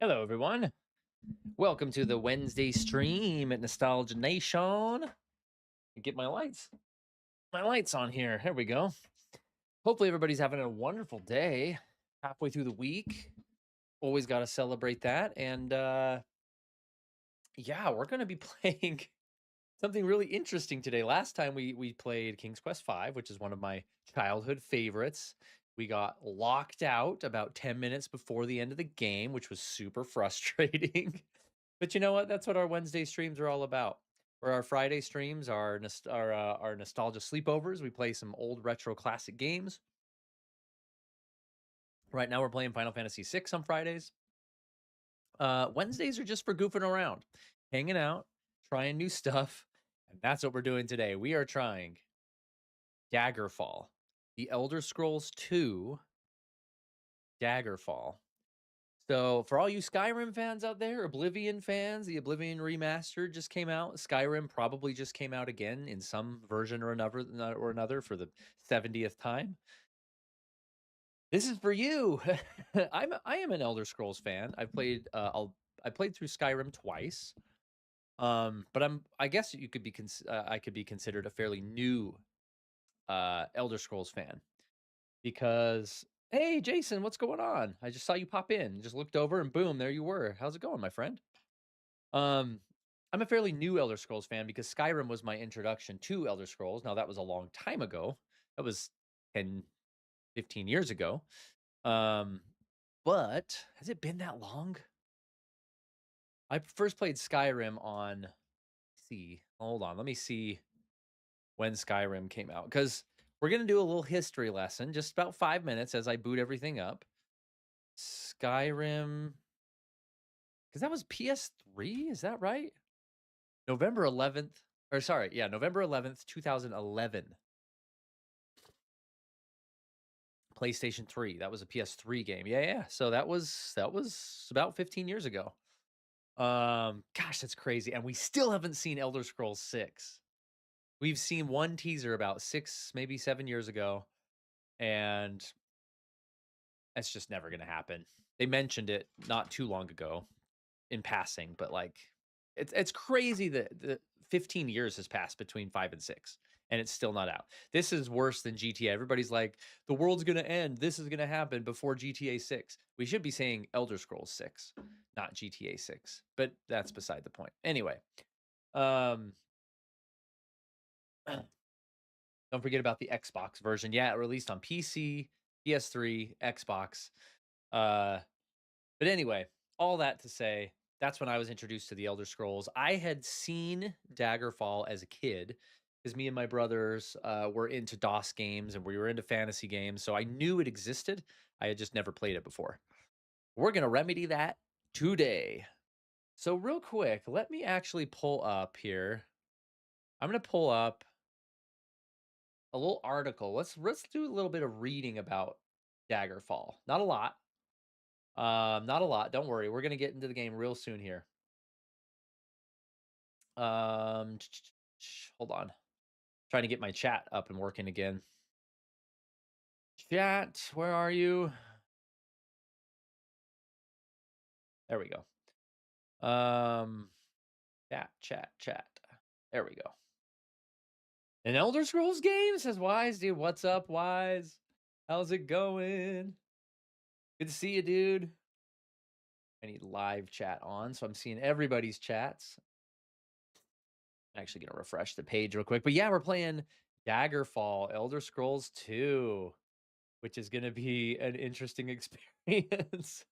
Hello, everyone. Welcome to the Wednesday stream at Nostalgia Nation. Get my lights on here. There we go. Hopefully, everybody's having a wonderful day. Halfway through the week, always got to celebrate that. And yeah, we're going to be playing something really interesting today. Last time we played King's Quest V, which is one of my childhood favorites. We got locked out about 10 minutes before the end of the game, which was super frustrating. But you know what? That's what our Wednesday streams are all about. For our Friday streams, our nostalgia sleepovers, we play some old retro classic games. Right now, we're playing Final Fantasy VI on Fridays. Wednesdays are just for goofing around, hanging out, trying new stuff, and that's what we're doing today. We are trying Daggerfall, The Elder Scrolls 2 Daggerfall. So, for all you Skyrim fans out there, Oblivion fans, the Oblivion remastered just came out. Skyrim probably just came out again in some version or another for the 70th time. This is for you. I am an Elder Scrolls fan. I played through Skyrim twice. But I guess you could be I could be considered a fairly new Elder Scrolls fan because hey, Jason, what's going on? I just saw you pop in. Just looked over and boom, there you were. How's it going, my friend? Um, I'm a fairly new Elder Scrolls fan because Skyrim was my introduction to Elder Scrolls. Now that was a long time ago. That was 10, 15 years ago. But has it been that long? I first played Skyrim on hold on, let me see when Skyrim came out because we're gonna do a little history lesson, just about 5 minutes as I boot everything up. Skyrim, because that was PS3, is that right? November 11th, or sorry, yeah, November 11th, 2011. PlayStation 3. That was a PS3 game. Yeah, yeah. So that was about 15 years ago. Gosh, that's crazy. And we still haven't seen Elder Scrolls 6. We've seen one teaser about 6, maybe 7 years ago, and that's just never going to happen. They mentioned it not too long ago in passing, but like it's crazy that the 15 years has passed between 5 and 6 and it's still not out. This is worse than GTA. Everybody's like the world's going to end. This is going to happen before GTA 6. We should be saying Elder Scrolls 6, not GTA 6. But that's beside the point. Anyway, um don't forget about the Xbox version. Yeah, it released on PC, PS3, Xbox. Uh But anyway, all that to say, that's when I was introduced to the Elder Scrolls. I had seen Daggerfall as a kid because me and my brothers were into DOS games and we were into fantasy games. So I knew it existed. I had just never played it before. We're going to remedy that today. So, real quick, let me actually pull up here. I'm going to pull up a little article. Let's do a little bit of reading about Daggerfall. Not a lot. Not a lot. Don't worry. We're going to get into the game real soon here. Um, hold on. Trying to get my chat up and working again. Chat, where are you? There we go. Chat. There we go. An Elder Scrolls game, says Wise, dude. What's up, Wise? How's it going? Good to see you, dude. I need live chat on, so I'm seeing everybody's chats. I'm actually gonna refresh the page real quick. But yeah, we're playing Daggerfall, Elder Scrolls 2, which is gonna be an interesting experience.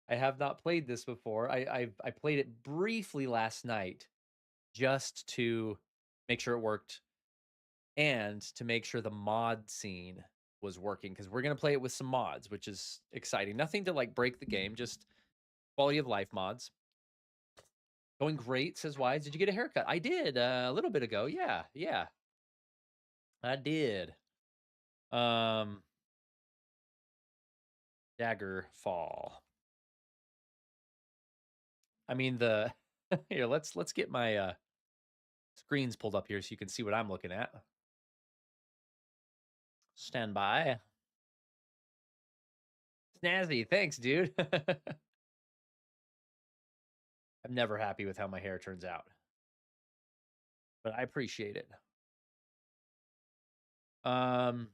I have not played this before. I played it briefly last night just to make sure it worked and to make sure the mod scene was working because we're gonna play it with some mods, which is exciting. Nothing to like break the game, just quality of life mods. Going great, says Wise. Did you get a haircut? I did a little bit ago. Yeah, yeah, I did. Um, Daggerfall. I mean the here. Let's get my screens pulled up here so you can see what I'm looking at. Stand by. Snazzy, thanks, dude. I'm never happy with how my hair turns out, but I appreciate it. Um,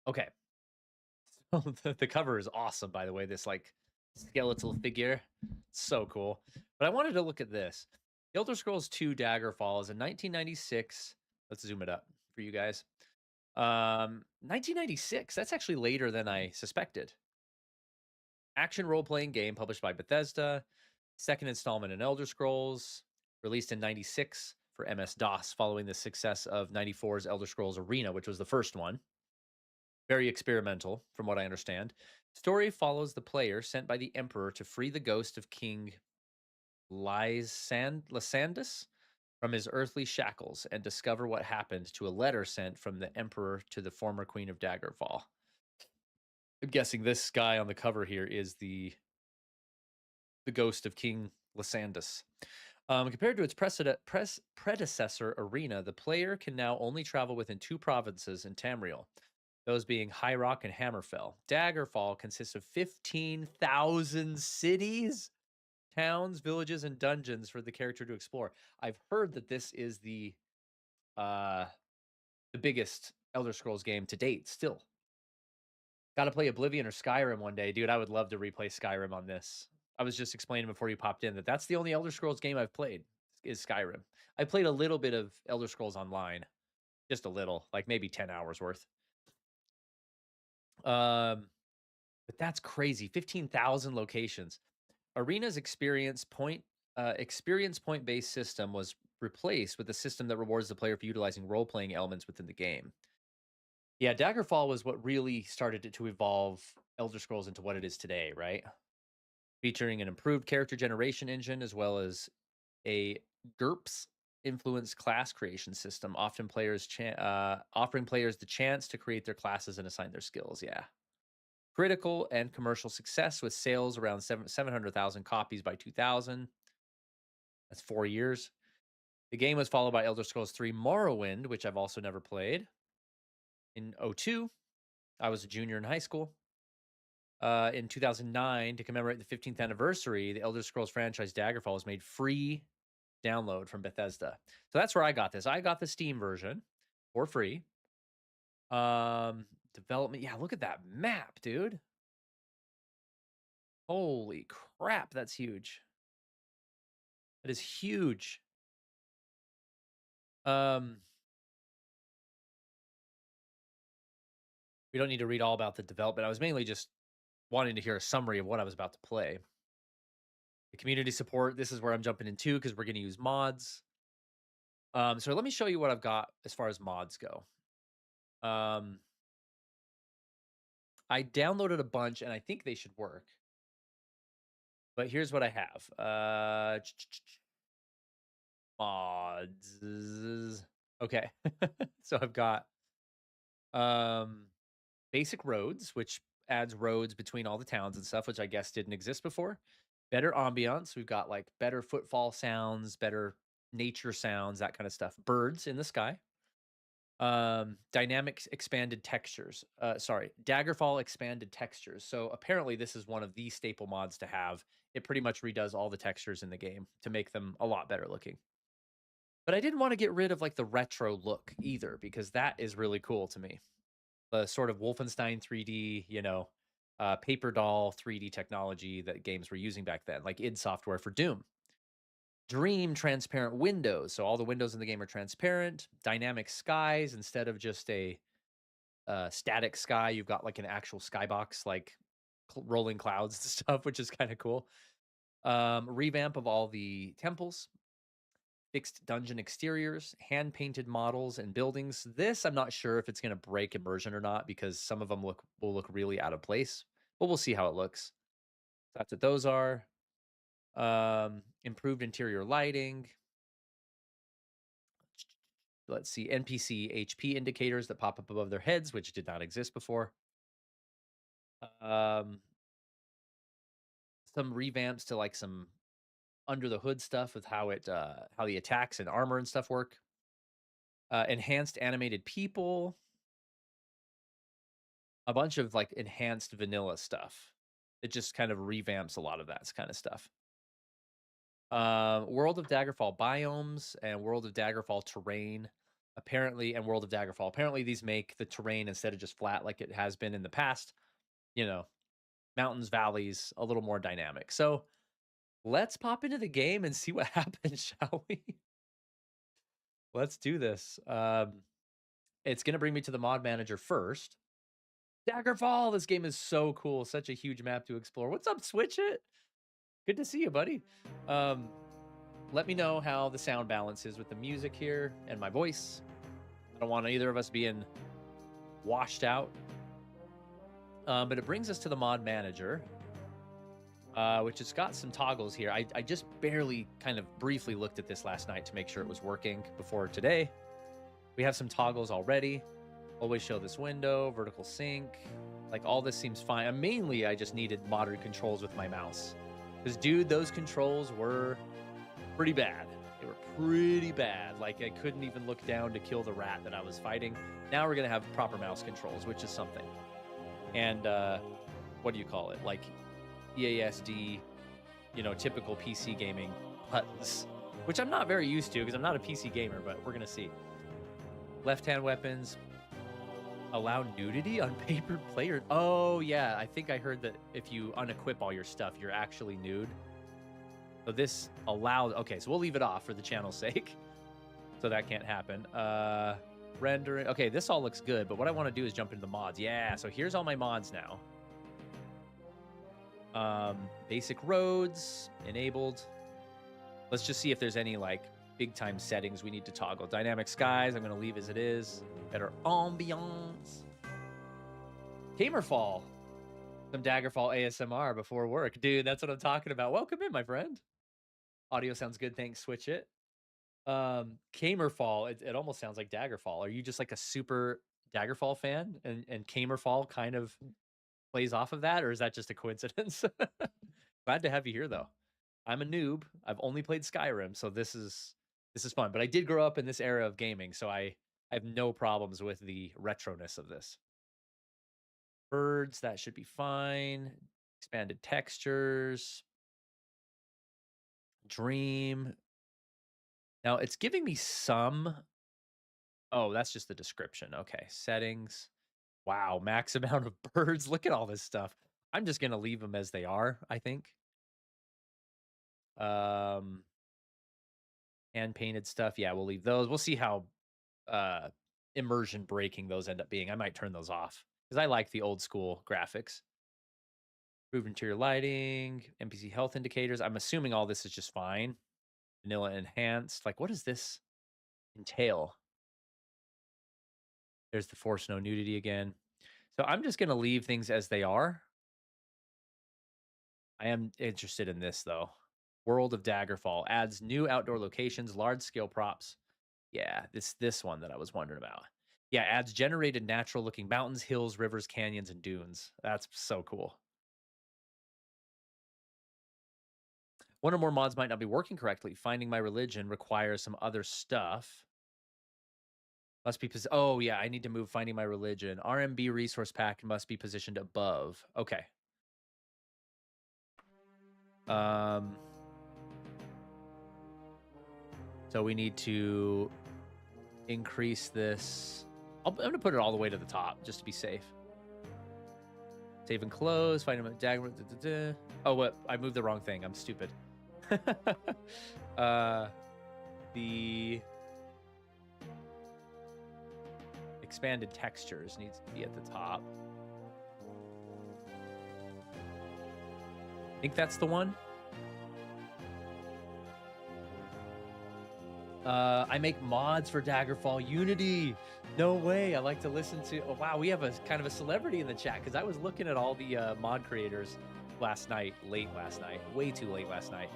okay. So the cover is awesome, by the way. This like skeletal figure, so cool. But I wanted to look at this. Elder Scrolls 2 Daggerfall is in 1996. Let's zoom it up for you guys. 1996. That's actually later than I suspected. Action role playing game published by Bethesda. Second installment in Elder Scrolls, released in 96 for MS DOS following the success of 94's Elder Scrolls Arena, which was the first one. Very experimental, from what I understand. Story follows the player sent by the Emperor to free the ghost of King Lysandus from his earthly shackles and discover what happened to a letter sent from the Emperor to the former Queen of Daggerfall. I'm guessing this guy on the cover here is the ghost of King Lysandus. Compared to its predecessor, Arena, the player can now only travel within two provinces in Tamriel, those being High Rock and Hammerfell. Daggerfall consists of 15,000 cities, towns, villages, and dungeons for the character to explore. I've heard that this is uh, the biggest Elder Scrolls game to date. Still, got to play Oblivion or Skyrim one day, dude. I would love to replay Skyrim on this. I was just explaining before you popped in that that's the only Elder Scrolls game I've played is Skyrim. I played a little bit of Elder Scrolls Online, just a little, like maybe 10 hours worth. But that's crazy. 15,000 locations. Arena's experience point based system was replaced with a system that rewards the player for utilizing role playing elements within the game. Yeah, Daggerfall was what really started to evolve Elder Scrolls into what it is today, right? Featuring an improved character generation engine as well as a GURPS influenced class creation system, often offering players the chance to create their classes and assign their skills. Yeah. Critical and commercial success with sales around 700,000 copies by 2000. That's 4 years. The game was followed by Elder Scrolls 3 Morrowind, which I've also never played. In 02, I was a junior in high school. In 2009, to commemorate the 15th anniversary, the Elder Scrolls franchise Daggerfall was made free download from Bethesda. So that's where I got this. I got the Steam version for free. Development. Yeah, look at that map, dude. Holy crap, that's huge. That is huge. We don't need to read all about the development. I was mainly just wanting to hear a summary of what I was about to play. The community support, this is where I'm jumping into because we're going to use mods. So let me show you what I've got as far as mods go. I downloaded a bunch and I think they should work. But here's what I have. Mods. Okay. So I've got basic roads, which adds roads between all the towns and stuff, which I guess didn't exist before. Better ambiance. We've got like better footfall sounds, better nature sounds, that kind of stuff. Birds in the sky. Dynamic expanded textures. Sorry, Daggerfall expanded textures. So apparently this is one of the staple mods to have. It pretty much redoes all the textures in the game to make them a lot better looking. But I didn't want to get rid of like the retro look either, because that is really cool to me. The sort of Wolfenstein 3D, paper doll 3D technology that games were using back then, like id Software for Doom. Dream transparent windows. So all the windows in the game are transparent. Dynamic skies instead of just a static sky. You've got like an actual skybox, like rolling clouds and stuff, which is kind of cool. Revamp of all the temples. Fixed dungeon exteriors, hand painted models and buildings. This I'm not sure if it's going to break immersion or not because some of them will look really out of place, but we'll see how it looks. That's what those are. Improved interior lighting. Let's see, NPC HP indicators that pop up above their heads, which did not exist before. Some revamps to like some under the hood stuff with how the attacks and armor and stuff work. Enhanced animated people. a bunch of like enhanced vanilla stuff. It just kind of revamps a lot of that kind of stuff. World of Daggerfall biomes and World of Daggerfall terrain. Apparently, and World of Daggerfall. Apparently, these make the terrain instead of just flat like it has been in the past. You know, mountains, valleys, a little more dynamic. So let's pop into the game and see what happens, shall we? Let's do this. It's gonna bring me to the mod manager first. Daggerfall. This game is so cool. Such a huge map to explore. What's up, Switch It? Good to see you, buddy. Let me know how the sound balance is with the music here and my voice. I don't want either of us being washed out. But it brings us to the mod manager, which has got some toggles here. I just barely kind of briefly looked at this last night to make sure it was working before today. We have some toggles already. Always show this window, vertical sync. Like all this seems fine. Mainly, I just needed modern controls with my mouse. Because, dude, those controls were pretty bad. They were pretty bad. Like, I couldn't even look down to kill the rat that I was fighting. Now we're going to have proper mouse controls, which is something. And, what do you call it? Like, EASD, you know, typical PC gaming buttons. Which I'm not very used to because I'm not a PC gamer, but we're going to see. Left-hand weapons. Allow nudity on paper player. Oh, yeah. I think I heard that if you unequip all your stuff, you're actually nude. So this allows... Okay, so we'll leave it off for the channel's sake. So that can't happen. Rendering. Okay, this all looks good, but what I want to do is jump into the mods. Yeah, so here's all my mods now. Basic roads, enabled. Let's just see if there's any, like, big-time settings we need to toggle. Dynamic skies, I'm going to leave as it is. Better ambiance. Gamerfall. Some Daggerfall ASMR before work. Dude, that's what I'm talking about. Welcome in, my friend. Audio sounds good. Thanks, Switch It. Gamerfall. It almost sounds like Daggerfall. Are you just like a super Daggerfall fan? And Gamerfall kind of plays off of that? Or is that just a coincidence? Glad to have you here, though. I'm a noob. I've only played Skyrim, so this is fun. But I did grow up in this era of gaming, so I have no problems with the retroness of this. Birds, that should be fine. Expanded textures. Dream. Now, it's giving me some... Oh, that's just the description. Okay, settings. Wow, max amount of birds. Look at all this stuff. I'm just going to leave them as they are, I think. Hand-painted stuff. Yeah, we'll leave those. We'll see how immersion breaking those end up being. I might turn those off because I like the old school graphics. Improved interior lighting, NPC health indicators. I'm assuming all this is just fine. Vanilla enhanced. Like, what does this entail? There's the force no nudity again. So I'm just going to leave things as they are. I am interested in this, though. World of Daggerfall adds new outdoor locations, large-scale props. Yeah, this one that I was wondering about. Yeah, adds generated natural-looking mountains, hills, rivers, canyons, and dunes. That's so cool. One or more mods might not be working correctly. Finding my religion requires some other stuff. Must be... Oh, yeah, I need to move Finding my religion. RMB resource pack must be positioned above. Okay. So we need to increase this. I'm going to put it all the way to the top just to be safe. Save and close. Find him at Dagger. Oh, what? I moved the wrong thing. I'm stupid. The expanded textures needs to be at the top. I think that's the one. I make mods for Daggerfall Unity. No way. I like to listen to... Oh, wow, we have a kind of a celebrity in the chat because I was looking at all the mod creators last night, late last night, way too late last night.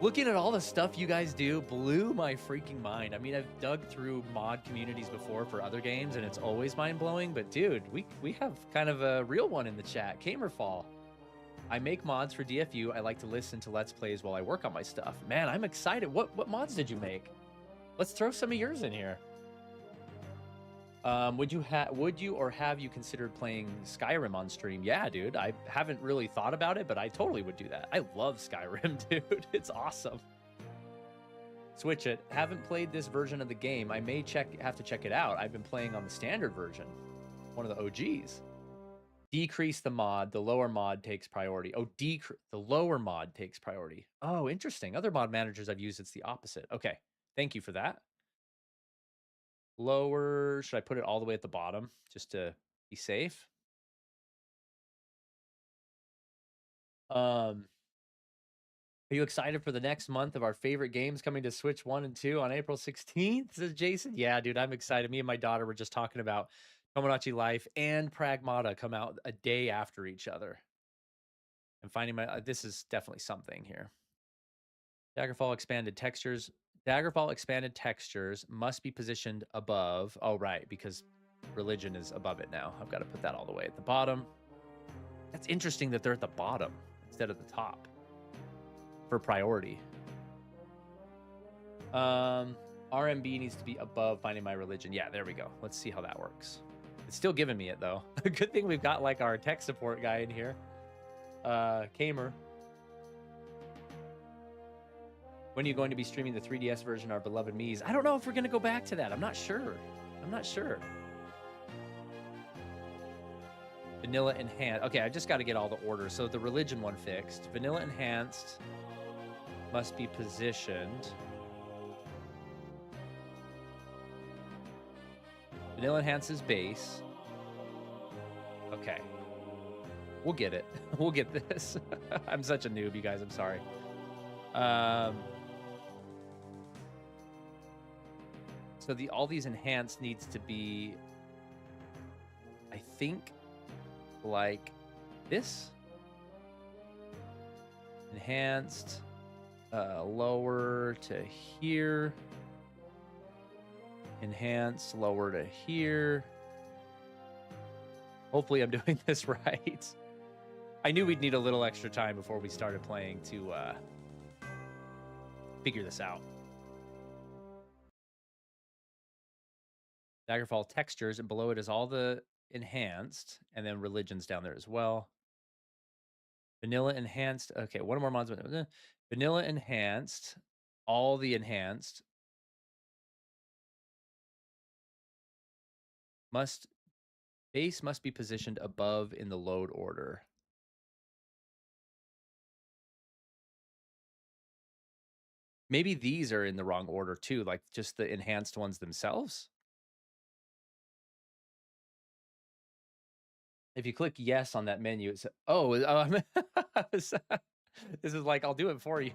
Looking at all the stuff you guys do blew my freaking mind. I mean, I've dug through mod communities before for other games, and it's always mind-blowing. But, dude, we have kind of a real one in the chat. Gamerfall. I make mods for DFU. I like to listen to Let's Plays while I work on my stuff. Man, I'm excited. What mods did you make? Let's throw some of yours in here. Would you or have you considered playing Skyrim on stream? Yeah, dude. I haven't really thought about it, but I totally would do that. I love Skyrim, dude. It's awesome. Switch it. Haven't played this version of the game. I may have to check it out. I've been playing on the standard version, one of the OGs. Decrease the mod. The lower mod takes priority. Oh, the lower mod takes priority. Oh, interesting. Other mod managers I've used, it's the opposite. Okay. Thank you for that. Lower. Should I put it all the way at the bottom just to be safe? Are you excited for the next month of our favorite games coming to Switch 1 and 2 on April 16th? Says Jason. Yeah, dude, I'm excited. Me and my daughter were just talking about Tomodachi Life and Pragmata come out a day after each other. And finding this is definitely something here. Daggerfall expanded textures. Daggerfall expanded textures must be positioned above. Oh, right, because religion is above it now. I've got to put that all the way at the bottom. That's interesting that they're at the bottom instead of the top for priority. RMB needs to be above finding my religion. Yeah, there we go. Let's see how that works. It's still giving me it though. Good thing we've got like our tech support guy in here. Kamer. When are you going to be streaming the 3DS version of our beloved Mii's? I don't know if we're going to go back to that. I'm not sure. Vanilla enhanced. Okay, I just got to get all the orders. So the religion one fixed. Vanilla enhanced must be positioned. Vanilla enhances base. Okay. We'll get it. We'll get this. I'm such a noob, you guys. I'm sorry. So all these enhanced needs to be, I think, like this. Enhanced, lower to here. Enhanced, lower to here. Hopefully I'm doing this right. I knew we'd need a little extra time before we started playing to figure this out. Daggerfall textures, and below it is all the enhanced, and then religions down there as well. Vanilla enhanced. Okay, one more mods. Vanilla enhanced. All the enhanced base must be positioned above in the load order. Maybe these are in the wrong order too, like just the enhanced ones themselves. If you click yes on that menu, it's this is like, I'll do it for you.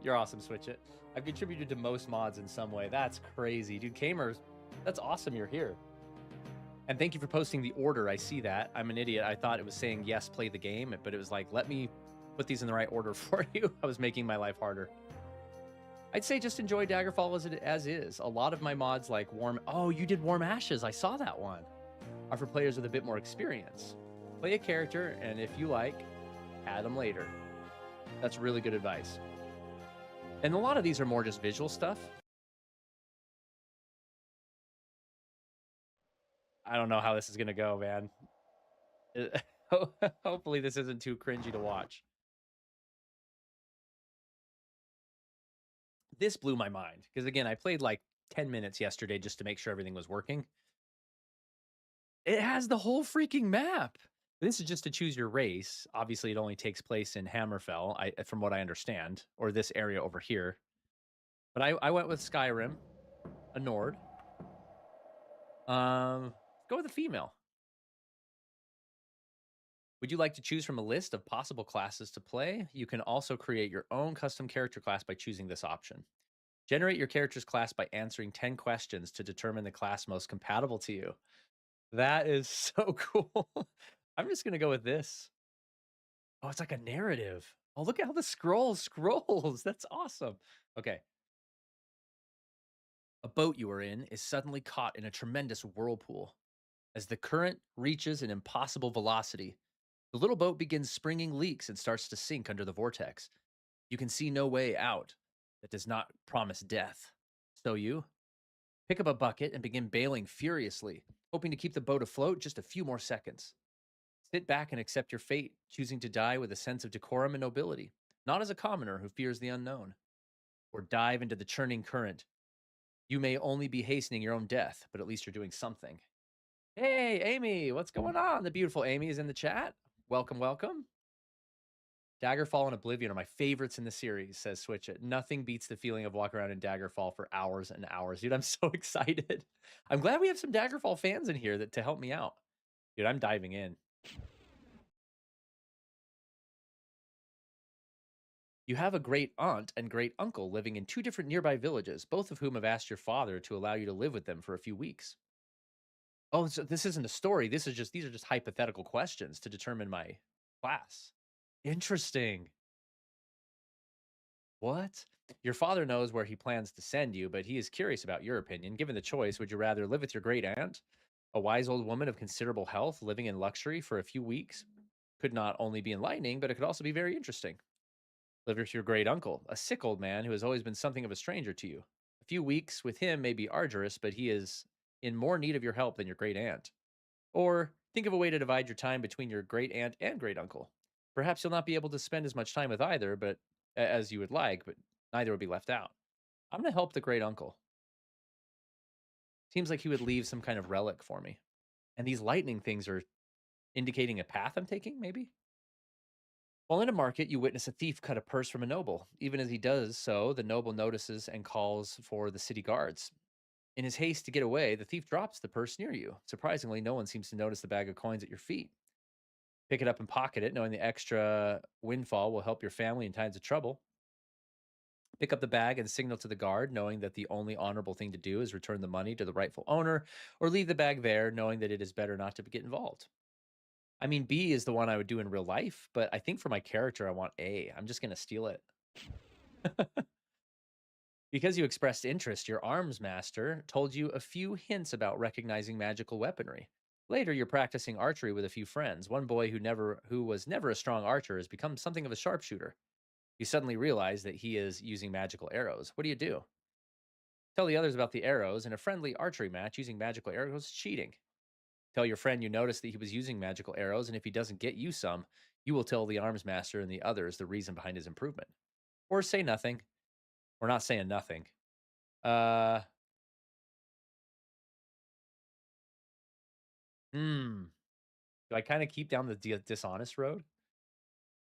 You're awesome, Switch It. I've contributed to most mods in some way. That's crazy. Dude, Kamers, that's awesome you're here. And thank you for posting the order. I see that. I'm an idiot. I thought it was saying, yes, play the game, but it was like, let me put these in the right order for you. I was making my life harder. I'd say just enjoy Daggerfall as is. A lot of my mods like Warm... Oh, you did Warm Ashes. I saw that one. Are for players with a bit more experience. Play a character, and if you like, add them later. That's really good advice. And a lot of these are more just visual stuff. I don't know how this is going to go, man. Hopefully this isn't too cringy to watch. This blew my mind. Because again, I played like 10 minutes yesterday just to make sure everything was working. It has the whole freaking map. This is just to choose your race. Obviously, it only takes place in Hammerfell, from what I understand, or this area over here. But I went with Skyrim, a Nord. Go with a female. Would you like to choose from a list of possible classes to play? You can also create your own custom character class by choosing this option. Generate your character's class by answering 10 questions to determine the class most compatible to you. That is so cool. I'm just going to go with this. Oh, it's like a narrative. Oh, look at how the scrolls. That's awesome. Okay. A boat you are in is suddenly caught in a tremendous whirlpool. As the current reaches an impossible velocity, the little boat begins springing leaks and starts to sink under the vortex. You can see no way out that does not promise death. So you Pick up a bucket and begin bailing furiously, hoping to keep the boat afloat just a few more seconds. Sit back and accept your fate, choosing to die with a sense of decorum and nobility, not as a commoner who fears the unknown. Or dive into the churning current. You may only be hastening your own death, but at least you're doing something. Hey, Amy, what's going on? The beautiful Amy is in the chat. Welcome, welcome. Daggerfall and Oblivion are my favorites in the series, says Switch It. Nothing beats the feeling of walking around in Daggerfall for hours and hours. Dude, I'm so excited. I'm glad we have some Daggerfall fans in here to help me out. Dude, I'm diving in. You have a great aunt and great uncle living in two different nearby villages, both of whom have asked your father to allow you to live with them for a few weeks. Oh, so this isn't a story. These are just hypothetical questions to determine my class. Interesting. What? Your father knows where he plans to send you, but he is curious about your opinion. Given the choice, would you rather live with your great aunt, a wise old woman of considerable health, living in luxury for a few weeks? Could not only be enlightening, but it could also be very interesting. Live with your great uncle, a sick old man who has always been something of a stranger to you. A few weeks with him may be arduous, but he is in more need of your help than your great aunt. Or think of a way to divide your time between your great aunt and great uncle. Perhaps you'll not be able to spend as much time with either, but as you would like, but neither will be left out. I'm going to help the great uncle. Seems like he would leave some kind of relic for me. And these lightning things are indicating a path I'm taking, maybe? While in a market, you witness a thief cut a purse from a noble. Even as he does so, the noble notices and calls for the city guards. In his haste to get away, the thief drops the purse near you. Surprisingly, no one seems to notice the bag of coins at your feet. Pick it up and pocket it, knowing the extra windfall will help your family in times of trouble. Pick up the bag and signal to the guard, knowing that the only honorable thing to do is return the money to the rightful owner, or leave the bag there, knowing that it is better not to get involved. I mean, B is the one I would do in real life, but I think for my character, I want A. I'm just going to steal it. Because you expressed interest, your arms master told you a few hints about recognizing magical weaponry. Later, you're practicing archery with a few friends. One boy who was never a strong archer has become something of a sharpshooter. You suddenly realize that he is using magical arrows. What do you do? Tell the others about the arrows. In a friendly archery match, using magical arrows is cheating. Tell your friend you noticed that he was using magical arrows, and if he doesn't get you some, you will tell the arms master and the others the reason behind his improvement. Or say nothing. We're not saying nothing. Uh, Do I kind of keep down the dishonest road?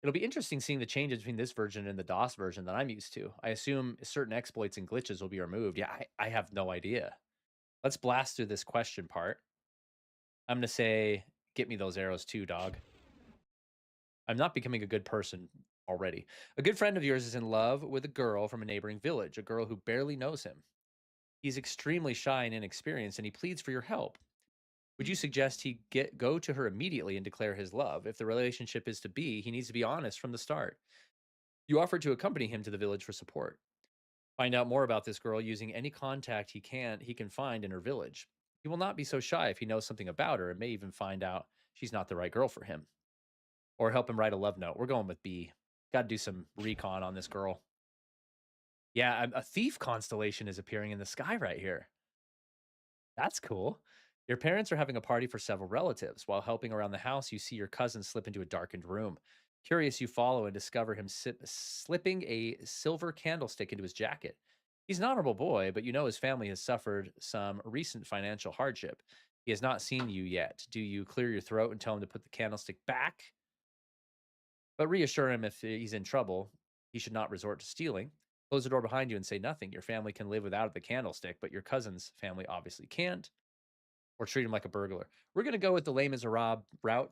It'll be interesting seeing the changes between this version and the DOS version that I'm used to. I assume certain exploits and glitches will be removed. Yeah, I have no idea. Let's blast through this question part. I'm going to say, get me those arrows too, dog. I'm not becoming a good person already. A good friend of yours is in love with a girl from a neighboring village, a girl who barely knows him. He's extremely shy and inexperienced, and he pleads for your help. Would you suggest he go to her immediately and declare his love? If the relationship is to be, he needs to be honest from the start. You offer to accompany him to the village for support. Find out more about this girl using any contact he can find in her village. He will not be so shy if he knows something about her and may even find out she's not the right girl for him. Or help him write a love note. We're going with B. Got to do some recon on this girl. Yeah, a thief constellation is appearing in the sky right here. That's cool. Your parents are having a party for several relatives. While helping around the house, you see your cousin slip into a darkened room. Curious, you follow and discover him slipping a silver candlestick into his jacket. He's an honorable boy, but you know his family has suffered some recent financial hardship. He has not seen you yet. Do you clear your throat and tell him to put the candlestick back? But reassure him if he's in trouble, he should not resort to stealing. Close the door behind you and say nothing. Your family can live without the candlestick, but your cousin's family obviously can't. Or treat him like a burglar. We're going to go with the Les Miserables route.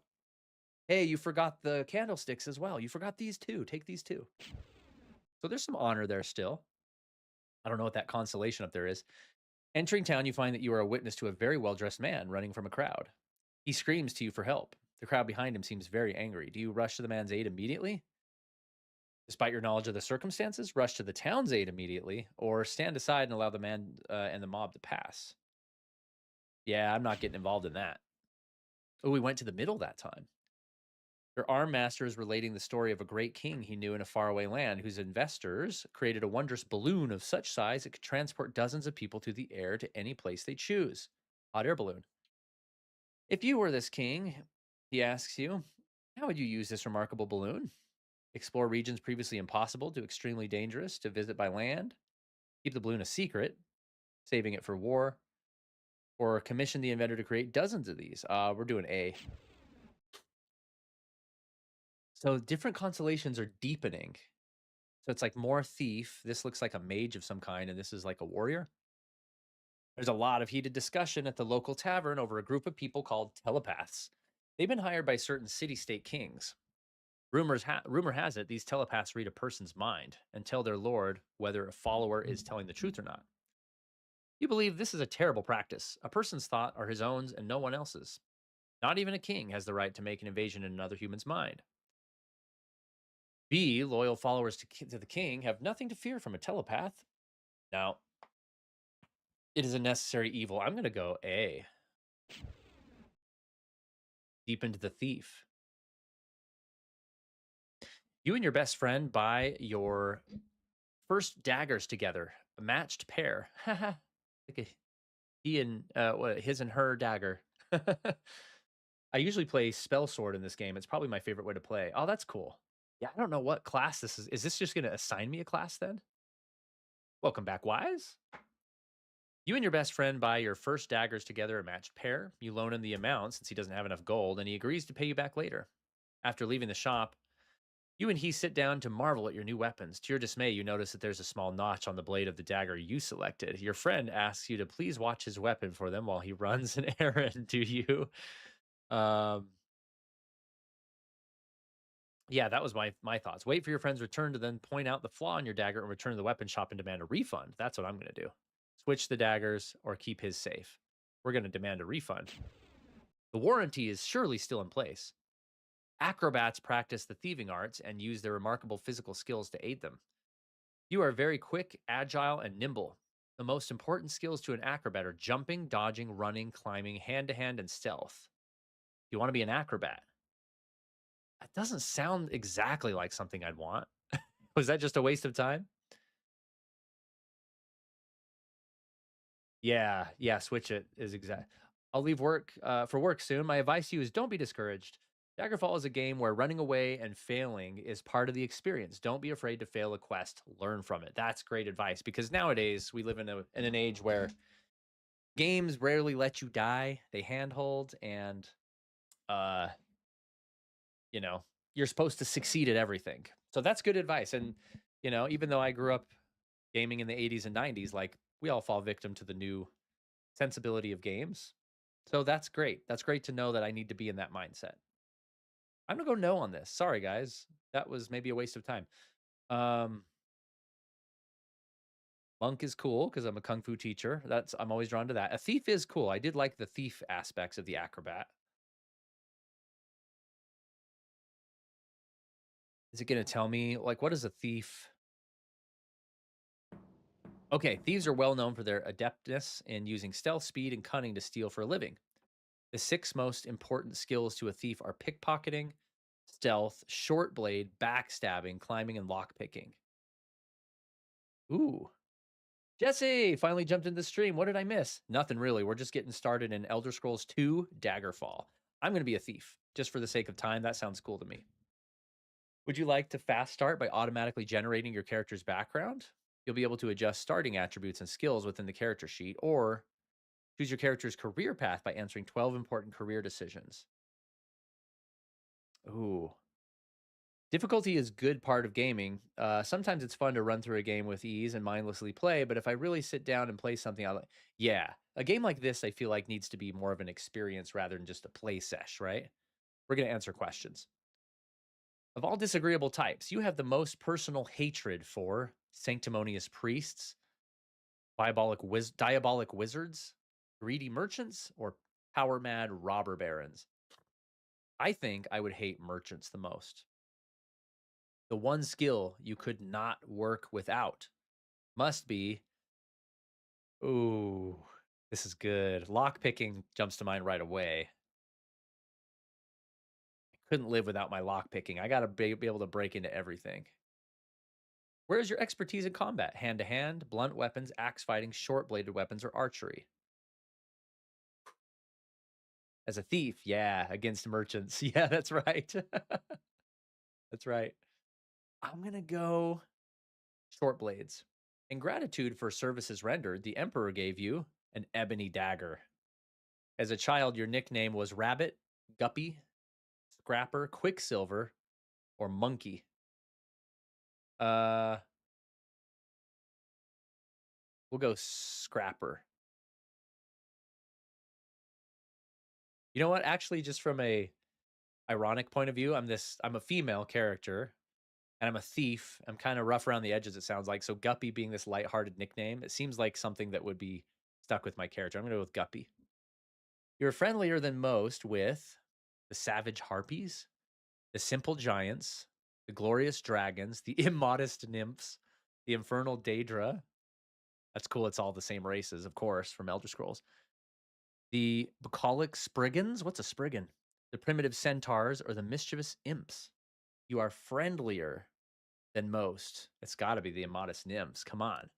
Hey, you forgot the candlesticks as well. You forgot these too. Take these too. So there's some honor there still. I don't know what that consolation up there is. Entering town, you find that you are a witness to a very well-dressed man running from a crowd. He screams to you for help. The crowd behind him seems very angry. Do you rush to the man's aid immediately? Despite your knowledge of the circumstances, rush to the town's aid immediately, or stand aside and allow the man and the mob to pass. Yeah, I'm not getting involved in that. Oh, we went to the middle that time. Their arm master is relating the story of a great king he knew in a faraway land whose investors created a wondrous balloon of such size it could transport dozens of people through the air to any place they choose. Hot air balloon. If you were this king, he asks you, how would you use this remarkable balloon? Explore regions previously impossible to extremely dangerous to visit by land? Keep the balloon a secret, saving it for war? Or commission the inventor to create dozens of these? We're doing A. So different constellations are deepening. So it's like more thief. This looks like a mage of some kind, and this is like a warrior. There's a lot of heated discussion at the local tavern over a group of people called telepaths. They've been hired by certain city state kings. Rumor has it these telepaths read a person's mind and tell their lord whether a follower is telling the truth or not. You believe this is a terrible practice. A person's thoughts are his own and no one else's. Not even a king has the right to make an invasion in another human's mind. B, loyal followers to the king have nothing to fear from a telepath. Now, it is a necessary evil. I'm going to go A, deep into the thief. You and your best friend buy your first daggers together, a matched pair. Like he and his and her dagger. I usually play spell sword in this game. It's probably my favorite way to play. Oh, that's cool. Yeah, I don't know what class this is. Is this just going to assign me a class then? Welcome back, Wise. You and your best friend buy your first daggers together, a matched pair. You loan him the amount since he doesn't have enough gold, and he agrees to pay you back later. After leaving the shop, you and he sit down to marvel at your new weapons. To your dismay, you notice that there's a small notch on the blade of the dagger you selected. Your friend asks you to please watch his weapon for them while he runs an errand to you. Um, yeah, that was my thoughts. Wait for your friend's return to then point out the flaw in your dagger and return to the weapon shop and demand a refund. That's what I'm going to do. Switch the daggers or keep his safe. We're going to demand a refund. The warranty is surely still in place. Acrobats practice the thieving arts and use their remarkable physical skills to aid them. You are very quick, agile, and nimble. The most important skills to an acrobat are jumping, dodging, running, climbing, hand to hand, and stealth. You want to be an acrobat? That doesn't sound exactly like something I'd want. Was that just a waste of time? Yeah, switch it is exact. I'll leave work for work soon. My advice to you is don't be discouraged. Daggerfall is a game where running away and failing is part of the experience. Don't be afraid to fail a quest. Learn from it. That's great advice because nowadays we live in an age where games rarely let you die. They handhold and uh, you know, you're supposed to succeed at everything. So that's good advice. And even though I grew up gaming in the 80s and 90s, like we all fall victim to the new sensibility of games. So that's great. That's great to know that I need to be in that mindset. I'm gonna go no on this. Sorry, guys. That was maybe a waste of time. Um, Monk is cool because I'm a kung fu teacher. I'm always drawn to that. A thief is cool. I did like the thief aspects of the acrobat. Is it gonna tell me like what is a thief? Okay, thieves are well known for their adeptness in using stealth, speed, and cunning to steal for a living. The six most important skills to a thief are pickpocketing, stealth, short blade, backstabbing, climbing, and lockpicking. Ooh. Jesse finally jumped into the stream. What did I miss? Nothing really. We're just getting started in Elder Scrolls 2 Daggerfall. I'm going to be a thief just for the sake of time. That sounds cool to me. Would you like to fast start by automatically generating your character's background? You'll be able to adjust starting attributes and skills within the character sheet, or choose your character's career path by answering 12 important career decisions. Ooh. Difficulty is good part of gaming. Sometimes it's fun to run through a game with ease and mindlessly play, but if I really sit down and play something, yeah, a game like this, I feel like needs to be more of an experience rather than just a play sesh, right? We're going to answer questions. Of all disagreeable types, you have the most personal hatred for sanctimonious priests, diabolic wizards, greedy merchants, or power mad robber barons. I think I would hate merchants the most. The one skill you could not work without must be, ooh, this is good. Lock picking jumps to mind right away. Couldn't live without my lock picking. I gotta be able to break into everything. Where is your expertise in combat? Hand to hand, blunt weapons, axe fighting, short bladed weapons, or archery? As a thief, yeah, against merchants. Yeah, that's right. That's right. I'm gonna go short blades. In gratitude for services rendered, the Emperor gave you an ebony dagger. As a child, your nickname was Rabbit, Guppy, Scrapper, Quicksilver, or Monkey. Uh, we'll go Scrapper. You know what? Actually, just from a ironic point of view, I'm a female character and I'm a thief. I'm kind of rough around the edges, it sounds like. So Guppy being this lighthearted nickname, it seems like something that would be stuck with my character. I'm gonna go with Guppy. You're friendlier than most with the savage harpies, the simple giants, the glorious dragons, the immodest nymphs, the infernal daedra. That's cool. It's all the same races, of course, from Elder Scrolls. The bucolic spriggans. What's a spriggan? The primitive centaurs or the mischievous imps. You are friendlier than most. It's got to be the immodest nymphs. Come on.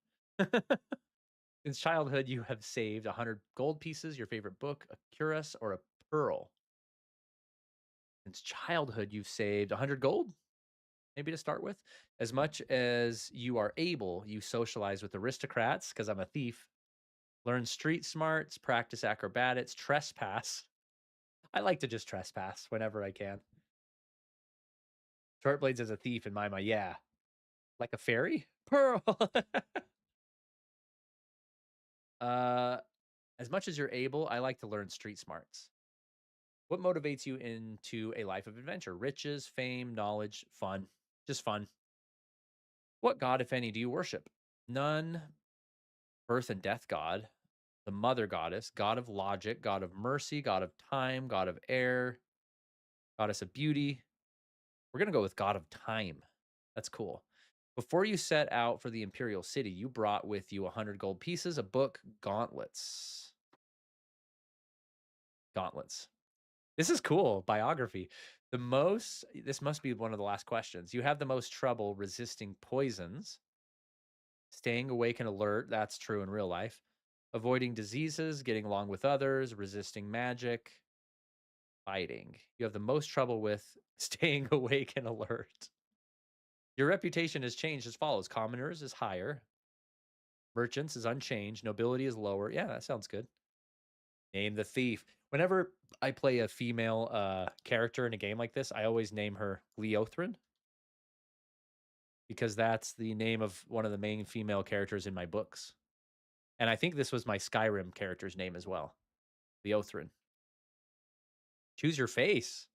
Since childhood, you have saved 100 gold pieces, your favorite book, a cuirass, or a pearl. Since childhood, you've saved 100 gold, maybe to start with. As much as you are able, you socialize with aristocrats, because I'm a thief. Learn street smarts, practice acrobatics, trespass. I like to just trespass whenever I can. Short blades as a thief in my mind, yeah. Like a fairy? Pearl. uh, as much as you're able, I like to learn street smarts. What motivates you into a life of adventure? Riches, fame, knowledge, fun. Just fun. What god, if any, do you worship? None. Birth and death god. The mother goddess, god of logic, god of mercy, god of time, god of air, goddess of beauty. We're going to go with god of time. That's cool. Before you set out for the imperial city, you brought with you 100 gold pieces, a book, gauntlets. Gauntlets. This is cool. Biography. This must be one of the last questions. You have the most trouble resisting poisons, staying awake and alert. That's true in real life. Avoiding diseases, getting along with others, resisting magic, fighting. You have the most trouble with staying awake and alert. Your reputation has changed as follows: commoners is higher, merchants is unchanged, nobility is lower. Yeah, that sounds good. Name the thief. Whenever I play a female character in a game like this, I always name her Leothrin because that's the name of one of the main female characters in my books. And I think this was my Skyrim character's name as well. Leothrin. Choose your face.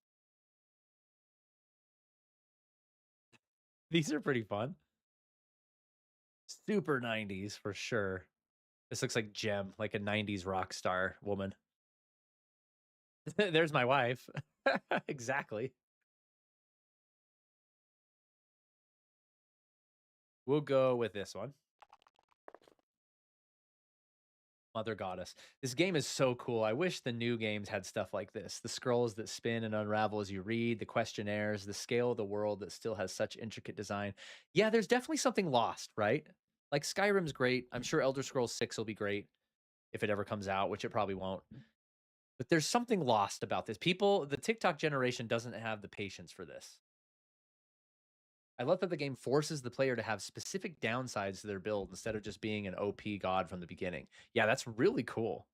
These are pretty fun. Super 90s for sure. This looks like Gem, like a 90s rock star woman. There's my wife. Exactly. We'll go with this one. Mother Goddess. This game is so cool. I wish the new games had stuff like this. The scrolls that spin and unravel as you read, the questionnaires, the scale of the world that still has such intricate design. Yeah, there's definitely something lost, right? Like Skyrim's great. I'm sure Elder Scrolls 6 will be great if it ever comes out, which it probably won't. But there's something lost about this. The TikTok generation doesn't have the patience for this. I love that the game forces the player to have specific downsides to their build instead of just being an OP god from the beginning. Yeah, that's really cool.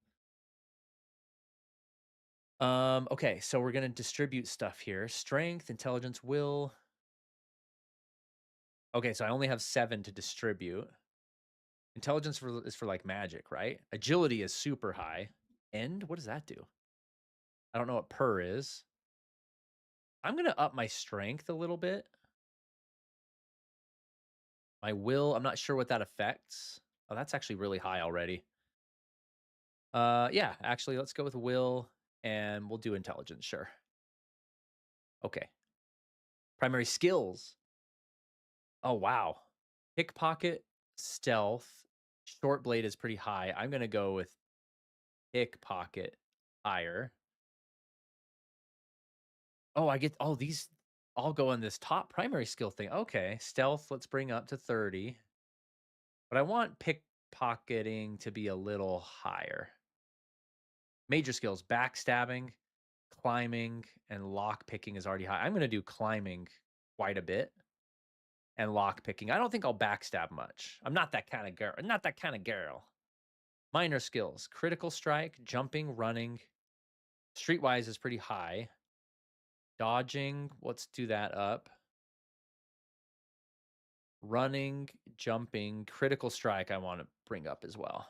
Okay, so we're gonna distribute stuff here. Strength, intelligence, will. Okay, so I only have 7 to distribute. Intelligence is for like magic, right? Agility is super high. End? What does that do? I don't know what per is. I'm gonna up my strength a little bit. My will, I'm not sure what that affects. Oh, that's actually really high already. Yeah, actually, let's go with will and we'll do intelligence, sure. Okay. Primary skills. Oh, wow. Pickpocket, stealth, short blade is pretty high. I'm going to go with pickpocket higher. Oh, I get all these all go on this top primary skill thing. Okay, stealth, let's bring up to 30. But I want pickpocketing to be a little higher. Major skills, backstabbing, climbing, and lock picking is already high. I'm going to do climbing quite a bit and lock picking. I don't think I'll backstab much. I'm not that kind of girl. Not that kind of girl. Minor skills, critical strike, jumping, running. Streetwise is pretty high. Dodging, let's do that up. Running, jumping, critical strike, I want to bring up as well.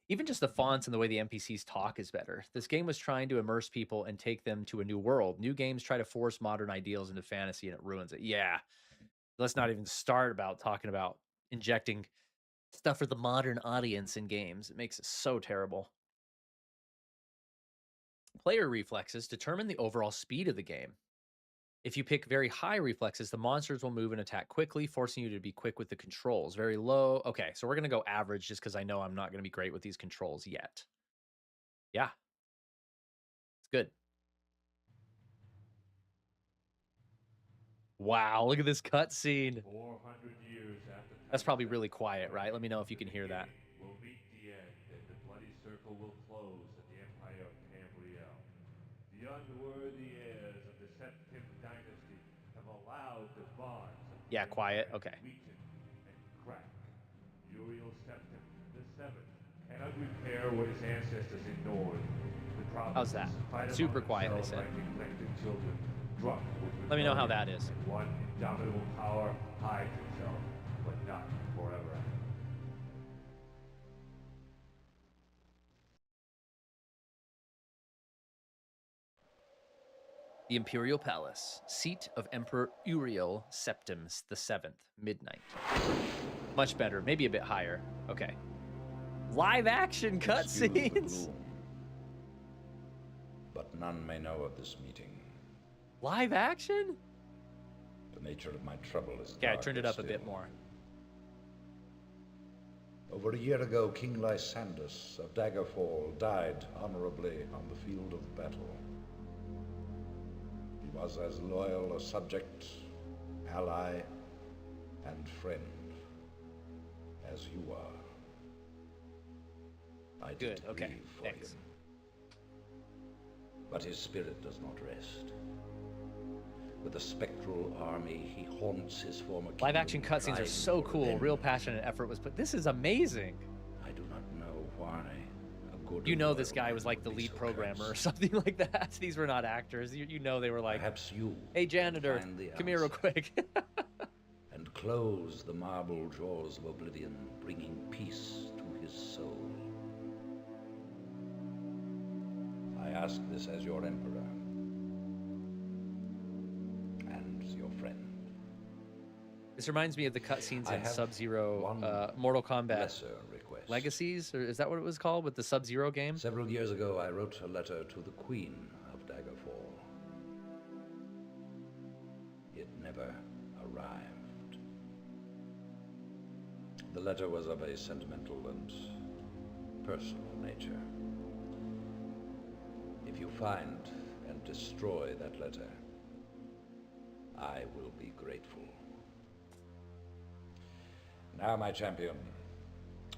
Even just the fonts and the way the NPCs talk is better. This game was trying to immerse people and take them to a new world. New games try to force modern ideals into fantasy and it ruins it. Yeah. Let's not even start about talking about injecting stuff for the modern audience in games. It makes it so terrible. Player reflexes determine the overall speed of the game. If you pick very high reflexes, the monsters will move and attack quickly, forcing you to be quick with the controls. Very low. Okay, so we're going to go average just because I know I'm not going to be great with these controls yet. Yeah. It's good. Wow, look at this cutscene. 400 years after That's probably really quiet, right? Let me know if you can hear that. Will meet the end, and the bloody circle will close at the Empire of Tamriel. The unworthy heirs of the Septim dynasty have allowed the bonds of Yeah, quiet. kinship Okay. to weaken and crack. Uriel Septim, the Seventh, cannot repair what his ancestors ignored. The How's that? Super quiet, I said. Children, drunk with Let me know how that is. and one indomitable power hides itself, but not forever. The Imperial Palace, seat of Emperor Uriel Septimus VII, midnight. Much better, maybe a bit higher. Okay. Live action cutscenes. But none may know of this meeting. Live action? The nature of my trouble is Okay, I darker turned it up a still. bit more. Over a year ago, King Lysandus of Daggerfall died honorably on the field of battle. He was as loyal a subject, ally, and friend as you are. I Good, did okay, grieve for thanks. him. But his spirit does not rest. With a spectral army, he haunts his former kingdom. Live action cutscenes are crying so for cool. revenge. Real passion and effort was put. This is amazing. I do not know why. A good You and know this loyal guy man was like would the be lead so programmer or cursed. something like that. These were not actors. You know they were like, Perhaps you hey, janitor, find the come here real answer quick. and close the marble jaws of oblivion, bringing peace to his soul. I ask this as your emperor and your friend. This reminds me of the cutscenes I in have Sub-Zero, one Mortal Kombat Lesser request. Legacies, or is that what it was called with the Sub-Zero game? Several years ago, I wrote a letter to the Queen of Daggerfall. It never arrived. The letter was of a sentimental and personal nature. If you find and destroy that letter, I will be grateful. Now, my champion,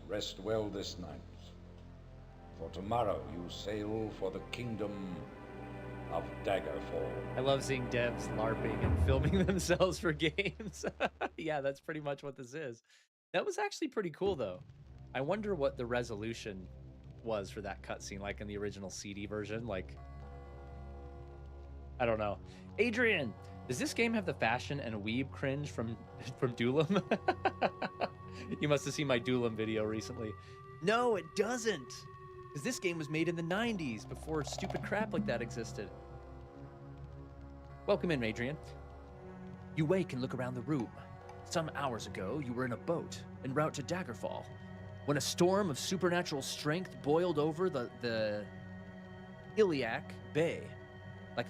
rest well this night. For tomorrow you sail for the kingdom of Daggerfall. I love seeing devs LARPing and filming themselves for games. Yeah, that's pretty much what this is. That was actually pretty cool, though. I wonder what the resolution was for that cutscene, like in the original CD version. Like, I don't know. Adrian, does this game have the fashion and weeb cringe from Duelim? You must have seen my Duelim video recently. No, it doesn't. Because this game was made in the 90s, before stupid crap like that existed. Welcome in, Adrian. You wake and look around the room. Some hours ago, you were in a boat en route to Daggerfall, when a storm of supernatural strength boiled over the Iliac Bay, like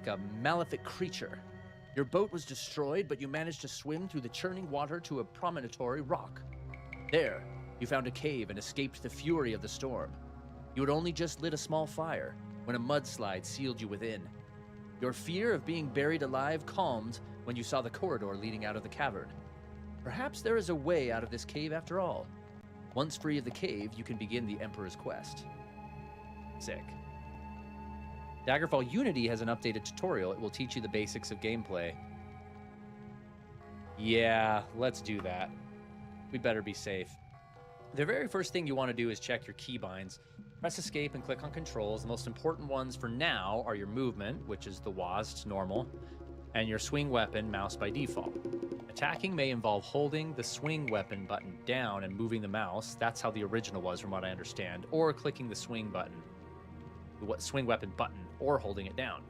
a malefic creature. Your boat was destroyed, but you managed to swim through the churning water to a promontory rock. There, you found a cave and escaped the fury of the storm. You had only just lit a small fire, when a mudslide sealed you within. Your fear of being buried alive calmed when you saw the corridor leading out of the cavern. Perhaps there is a way out of this cave after all. Once free of the cave, you can begin the Emperor's quest. Sick. Daggerfall Unity has an updated tutorial. It will teach you the basics of gameplay. Yeah, let's do that. We better be safe. The very first thing you want to do is check your keybinds. Press escape and click on controls. The most important ones for now are your movement, which is the WASD normal, and your swing weapon, mouse by default. Attacking may involve holding the swing weapon button down and moving the mouse. That's how the original was, from what I understand. Or clicking the swing button, the swing weapon button, or holding it down.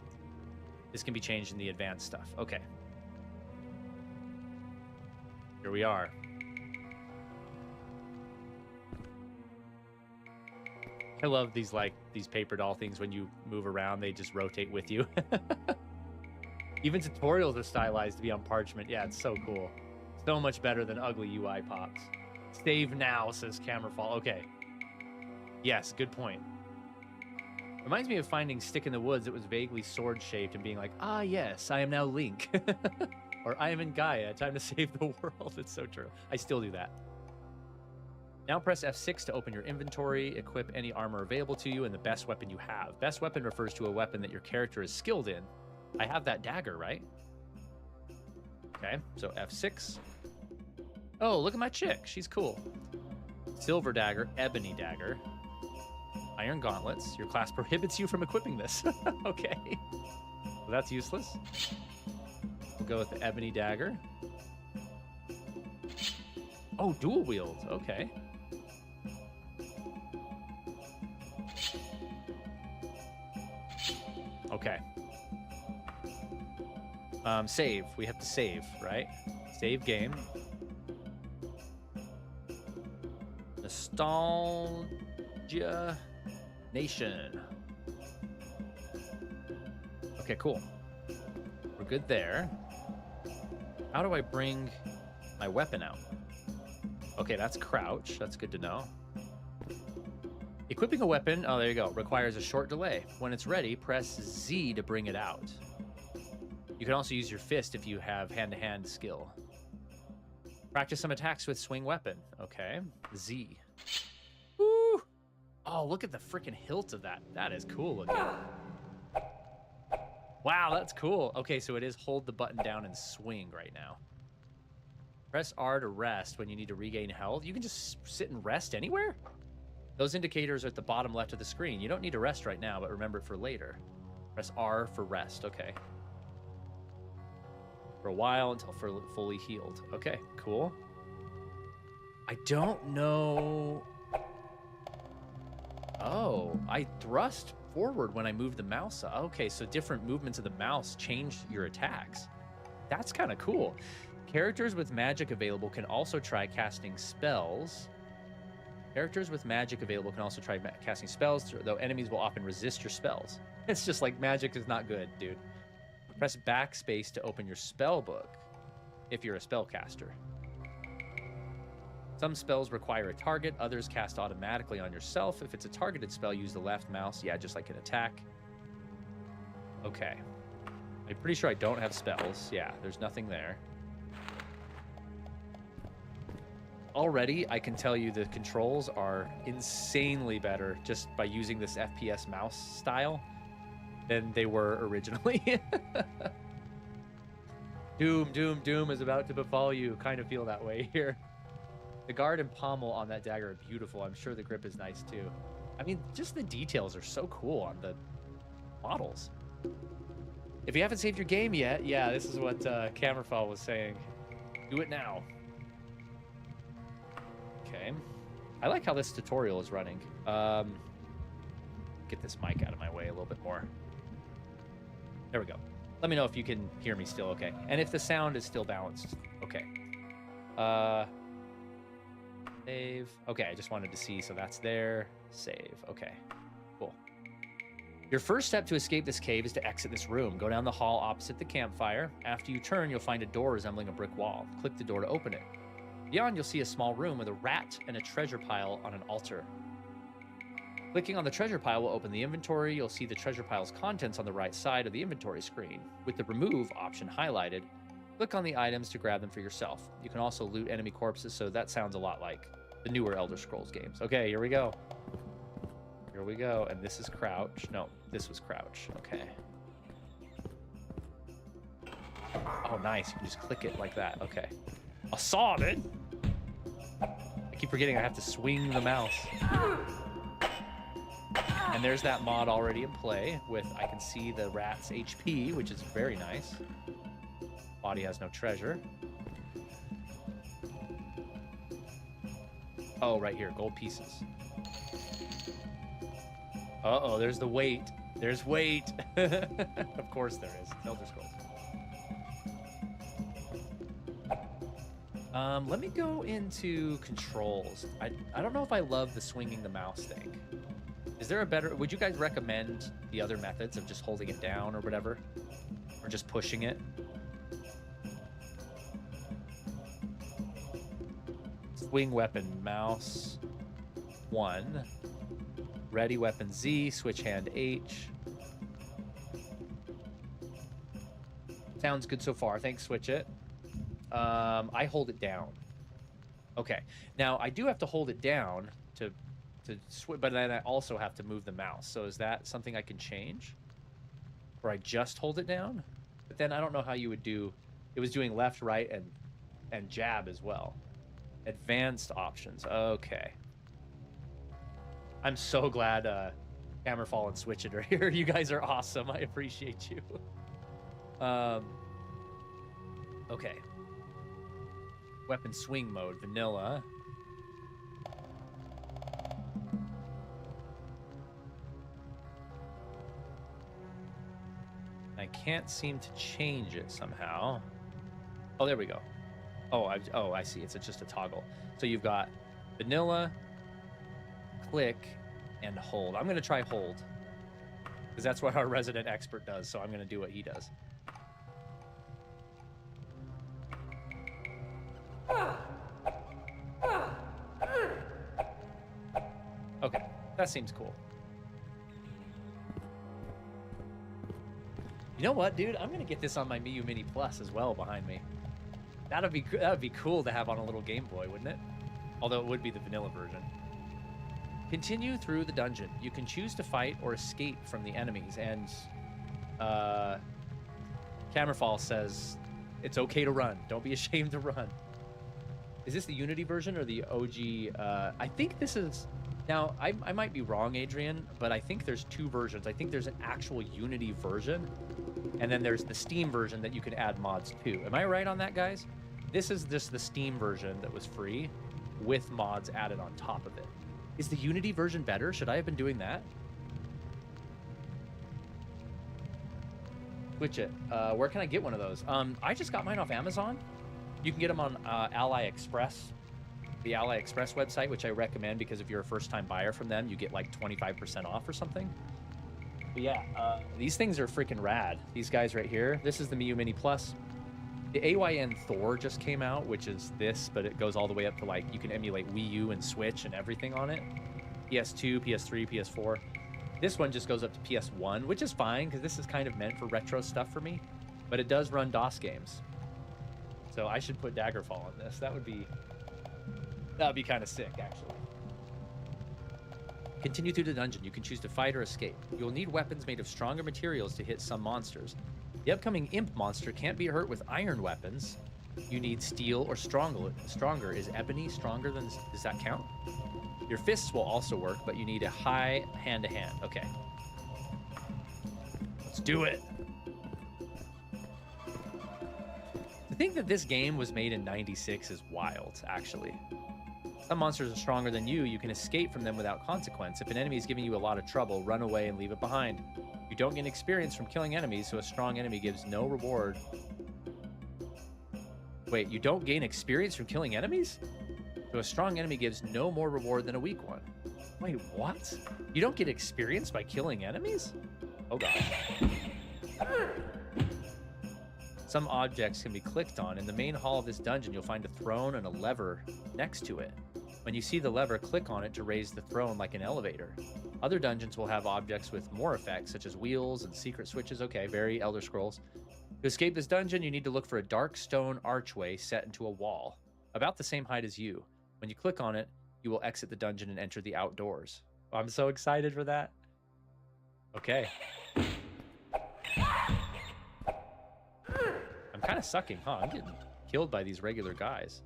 This can be changed in the advanced stuff. Okay. Here we are. I love these paper doll things. When you move around, they just rotate with you. Even tutorials are stylized to be on parchment. Yeah, it's so cool. So much better than ugly UI pops. Save now, says Cammerfall. Okay. Yes, good point. Reminds me of finding Stick in the Woods that was vaguely sword-shaped and being like, ah, yes, I am now Link. Or I am in Gaia, time to save the world. It's so true. I still do that. Now press F6 to open your inventory, equip any armor available to you, and the best weapon you have. Best weapon refers to a weapon that your character is skilled in. I have that dagger, right? Okay, so F6. Oh, look at my chick. She's cool. Silver dagger, ebony dagger. Iron gauntlets. Your class prohibits you from equipping this. Okay. Well, that's useless. We'll go with the ebony dagger. Oh, dual wield. Okay. Okay. Save. We have to save, right? Save game. Nostalgia Nation. Okay, cool. We're good there. How do I bring my weapon out? Okay, that's crouch. That's good to know. Equipping a weapon, oh, there you go, requires a short delay. When it's ready, press Z to bring it out. You can also use your fist if you have hand-to-hand skill. Practice some attacks with swing weapon. Okay, Z. Woo! Oh, look at the freaking hilt of that. That is cool looking. Wow, that's cool. Okay, so it is hold the button down and swing right now. Press R to rest when you need to regain health. You can just sit and rest anywhere? Those indicators are at the bottom left of the screen. You don't need to rest right now, but remember it for later. Press R for rest. Okay. For a while until fully healed. Okay, cool. I don't know. Oh, I thrust forward when I moved the mouse. Okay, so different movements of the mouse change your attacks. That's kind of cool. Characters with magic available can also try casting spells. Characters with magic available can also try casting spells, though enemies will often resist your spells. It's just like magic is not good, dude. Press backspace to open your spell book if you're a spellcaster. Some spells require a target, others cast automatically on yourself. If it's a targeted spell, use the left mouse. Yeah, just like an attack. Okay. I'm pretty sure I don't have spells. Yeah, there's nothing there. Already, I can tell you the controls are insanely better just by using this FPS mouse style than they were originally. Doom, doom, doom is about to befall you. Kind of feel that way here. The guard and pommel on that dagger are beautiful. I'm sure the grip is nice too. I mean, just the details are so cool on the models. If you haven't saved your game yet, yeah, this is what Cammerfall was saying. Do it now. Okay. I like how this tutorial is running. Get this mic out of my way a little bit more. There we go. Let me know if you can hear me still okay. And if the sound is still balanced. Okay. Save. Okay, I just wanted to see. So that's there. Save. Okay. Cool. Your first step to escape this cave is to exit this room. Go down the hall opposite the campfire. After you turn, you'll find a door resembling a brick wall. Click the door to open it. Beyond, you'll see a small room with a rat and a treasure pile on an altar. Clicking on the treasure pile will open the inventory. You'll see the treasure pile's contents on the right side of the inventory screen. With the remove option highlighted, click on the items to grab them for yourself. You can also loot enemy corpses, so that sounds a lot like the newer Elder Scrolls games. Okay, here we go. Here we go. And this is crouch. No, this was crouch. Okay. Oh, nice. You can just click it like that. Okay. Assaulted. I keep forgetting I have to swing the mouse. And there's that mod already in play with, I can see the rat's HP, which is very nice. Body has no treasure. Oh, right here, gold pieces. Uh-oh, there's the weight. There's weight. Of course there is. It's Elder Scrolls. Let me go into controls. I don't know if I love the swinging the mouse thing. Is there a better... Would you guys recommend the other methods of just holding it down or whatever? Or just pushing it? Swing weapon mouse 1. Ready weapon Z. Switch hand H. Sounds good so far. Thanks, Switch It. I hold it down. Okay. Now, I do have to hold it down to switch, but then I also have to move the mouse. So is that something I can change? Or I just hold it down? But then I don't know how you would do... It was doing left, right, and jab as well. Advanced options. Okay. I'm so glad Hammerfall and Switch It are here. You guys are awesome. I appreciate you. Okay. Weapon swing mode, vanilla. I can't seem to change it somehow. Oh, there we go. Oh, I see. It's just a toggle. So you've got vanilla, click, and hold. I'm going to try hold, because that's what our resident expert does. So I'm going to do what he does. Okay, that seems cool. You know what, dude? I'm gonna get this on my Miu Mini Plus as well behind me. That would be cool to have on a little Game Boy, wouldn't it? Although it would be the vanilla version. Continue through the dungeon. You can choose to fight or escape from the enemies, and Cammerfall says it's okay to run. Don't be ashamed to run. Is this the Unity version or the OG? I think this is... Now, I might be wrong, Adrian, but I think there's two versions. I think there's an actual Unity version, and then there's the Steam version that you can add mods to. Am I right on that, guys? This is just the Steam version that was free with mods added on top of it. Is the Unity version better? Should I have been doing that? Switch It. Where can I get one of those? I just got mine off Amazon. You can get them on AliExpress. The AliExpress website, which I recommend because if you're a first-time buyer from them, you get like 25% off or something. But yeah, these things are freaking rad. These guys right here. This is the Miu Mini Plus. The AYN Thor just came out, which is this, but it goes all the way up to like, you can emulate Wii U and Switch and everything on it. PS2, PS3, PS4. This one just goes up to PS1, which is fine because this is kind of meant for retro stuff for me. But it does run DOS games. So I should put Daggerfall on this. That would be kind of sick, actually. Continue through the dungeon. You can choose to fight or escape. You'll need weapons made of stronger materials to hit some monsters. The upcoming imp monster can't be hurt with iron weapons. You need steel or stronger. Is ebony stronger than... Does that count? Your fists will also work, but you need a high hand-to-hand. Okay. Let's do it. To think that this game was made in '96 is wild, actually. Some monsters are stronger than you. You can escape from them without consequence. If an enemy is giving you a lot of trouble, run away and leave it behind. You don't gain experience from killing enemies, so a strong enemy gives no reward. Wait, you don't gain experience from killing enemies? So a strong enemy gives no more reward than a weak one. Wait, what? You don't get experience by killing enemies? Oh gosh. Some objects can be clicked on. In the main hall of this dungeon, you'll find a throne and a lever next to it. When you see the lever, click on it to raise the throne like an elevator. Other dungeons will have objects with more effects, such as wheels and secret switches. Okay, very Elder Scrolls. To escape this dungeon, you need to look for a dark stone archway set into a wall, about the same height as you. When you click on it, you will exit the dungeon and enter the outdoors. Oh, I'm so excited for that. Okay. I'm kind of sucking, huh? I'm getting killed by these regular guys.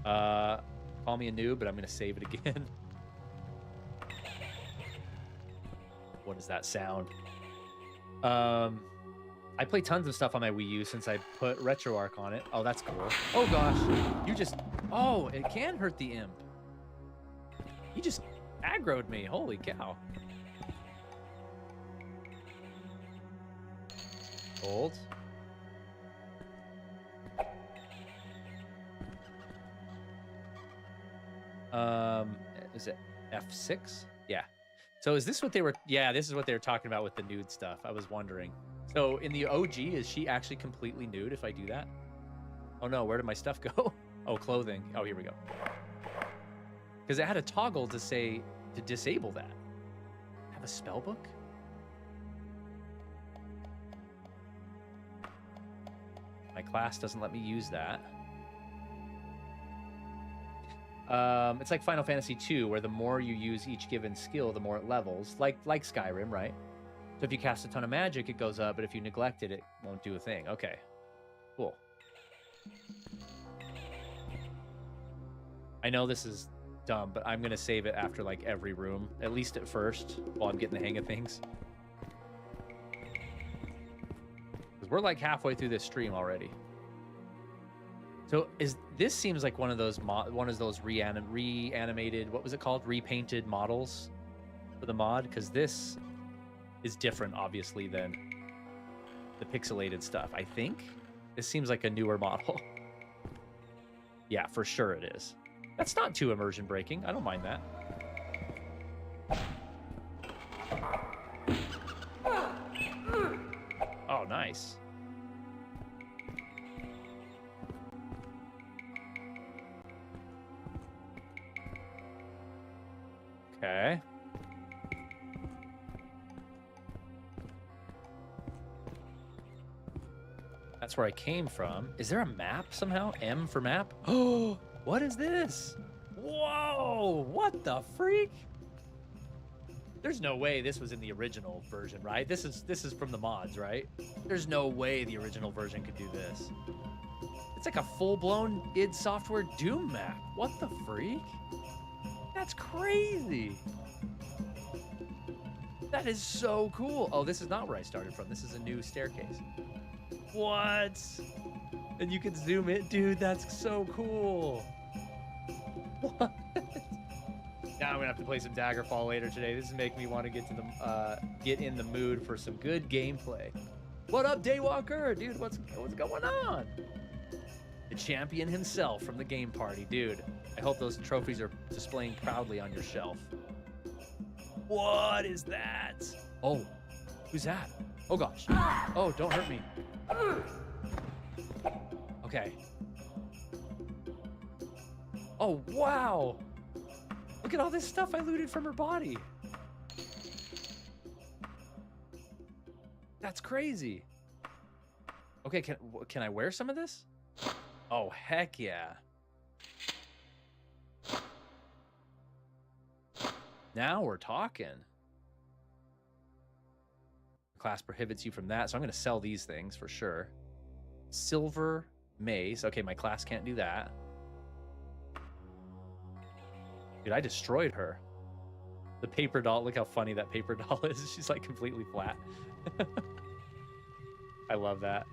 Call me a noob, but I'm going to save it again. What is that sound? I play tons of stuff on my Wii U since I put RetroArch on it. Oh, that's cool. Oh, gosh. You just... Oh, it can hurt the imp. He just aggroed me. Holy cow. Hold. Is it F6? Yeah. So is this what they were... Yeah, this is what they were talking about with the nude stuff. I was wondering. So in the OG, is she actually completely nude if I do that? Oh no, where did my stuff go? Oh, clothing. Oh, here we go. Because it had a toggle to say to disable that. Have a spell book? My class doesn't let me use that. It's like Final Fantasy II, where the more you use each given skill, the more it levels. Like Skyrim, right? So if you cast a ton of magic, it goes up, but if you neglect it, it won't do a thing. Okay, cool. I know this is dumb, but I'm gonna save it after like every room, at least at first, while I'm getting the hang of things. Because we're like halfway through this stream already. So this seems like one of those reanimated, what was it called? Repainted models for the mod, because this is different, obviously, than the pixelated stuff. I think this seems like a newer model. Yeah, for sure it is. That's not too immersion breaking. I don't mind that. Oh, nice. Okay. That's where I came from. Is there a map somehow? M for map? Oh, what is this? Whoa, what the freak? There's no way this was in the original version, right? This is from the mods, right? There's no way the original version could do this. It's like a full-blown id Software Doom map. What the freak? That's crazy. That is so cool. Oh, this is not where I started from. This is a new staircase. What? And you can zoom in. Dude, that's so cool. What? Now I'm gonna have to play some Daggerfall later today. This is making me want to get in the mood for some good gameplay. What up, Daywalker? Dude, what's going on? The champion himself from the game party, dude. I hope those trophies are displaying proudly on your shelf. What is that? Oh, who's that? Oh gosh. Oh, don't hurt me. Okay. Oh, wow. Look at all this stuff I looted from her body. That's crazy. Okay, can I wear some of this? Oh, heck yeah. Now we're talking. Class prohibits you from that, so I'm going to sell these things for sure. Silver maze. Okay, my class can't do that. Dude, I destroyed her. The paper doll. Look how funny that paper doll is. She's like completely flat. I love that.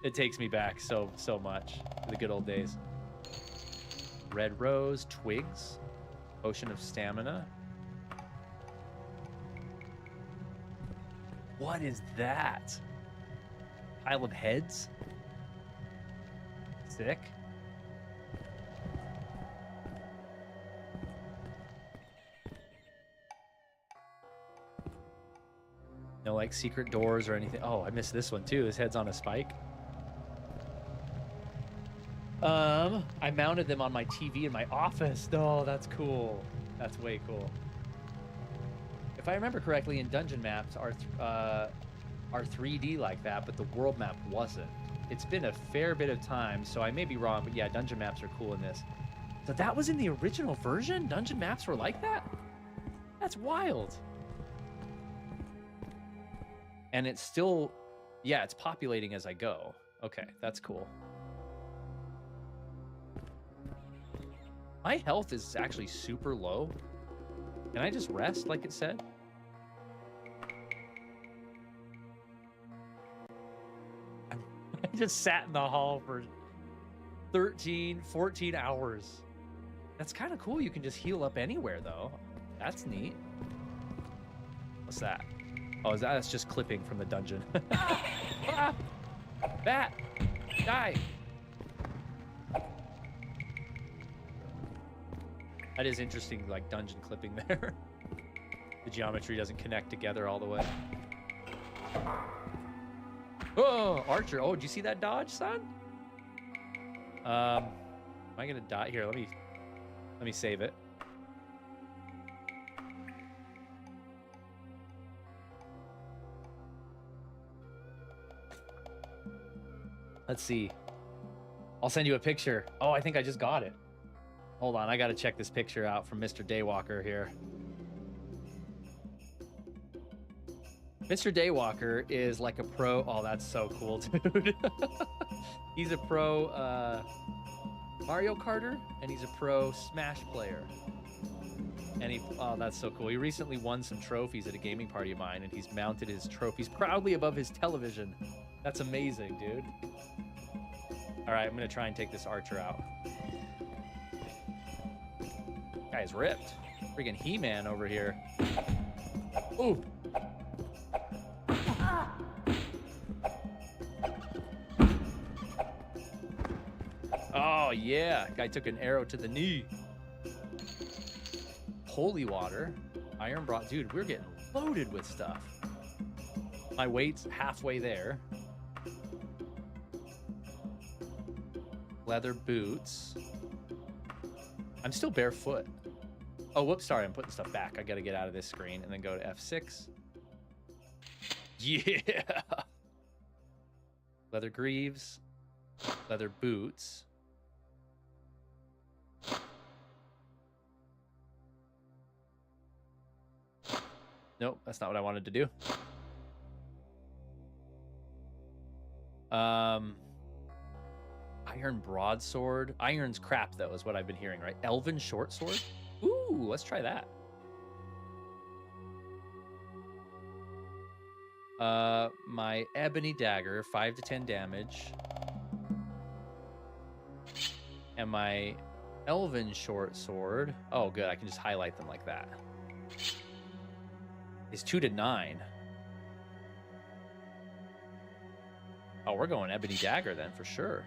It takes me back so much to the good old days. Red rose, twigs, potion of stamina. What is that? Pile of heads? Sick. No, like, secret doors or anything. Oh, I missed this one, too. His head's on a spike. I mounted them on my TV in my office. Oh, that's cool. That's way cool. If I remember correctly, in dungeon maps are 3D like that, but the world map wasn't. It's been a fair bit of time, so I may be wrong, but yeah, dungeon maps are cool in this. So that was in the original version? Dungeon maps were like that? That's wild. And it's still, yeah, it's populating as I go. Okay, that's cool. My health is actually super low. Can I just rest like it said? I just sat in the hall for 13, 14 hours. That's kind of cool. You can just heal up anywhere, though. That's neat. What's that? Oh, that's just clipping from the dungeon. Ah! Bat! Die! That is interesting, like dungeon clipping there. The geometry doesn't connect together all the way. Oh, Archer. Oh, did you see that dodge, son? Am I gonna die? Here, let me save it. Let's see. I'll send you a picture. Oh, I think I just got it. Hold on, I gotta check this picture out from Mr. Daywalker here. Mr. Daywalker is like a pro. Oh, that's so cool, dude. He's a pro Mario Karter, and he's a pro Smash player. And oh, that's so cool. He recently won some trophies at a gaming party of mine, and he's mounted his trophies proudly above his television. That's amazing, dude. All right, I'm gonna try and take this Archer out. Guy's ripped. Freaking He-Man over here. Ooh. Oh, yeah. Guy took an arrow to the knee. Holy water. Iron brought. Dude, we're getting loaded with stuff. My weight's halfway there. Leather boots. I'm still barefoot. Oh, whoops, sorry, I'm putting stuff back. I gotta get out of this screen and then go to F6. Yeah! Leather greaves. Leather boots. Nope, that's not what I wanted to do. Iron broadsword. Iron's crap, though, is what I've been hearing, right? Elven short sword? Ooh, let's try that. My ebony dagger, 5 to 10 damage. And my elven short sword. Oh, good. I can just highlight them like that. Is 2 to 9. Oh, we're going ebony dagger then, for sure.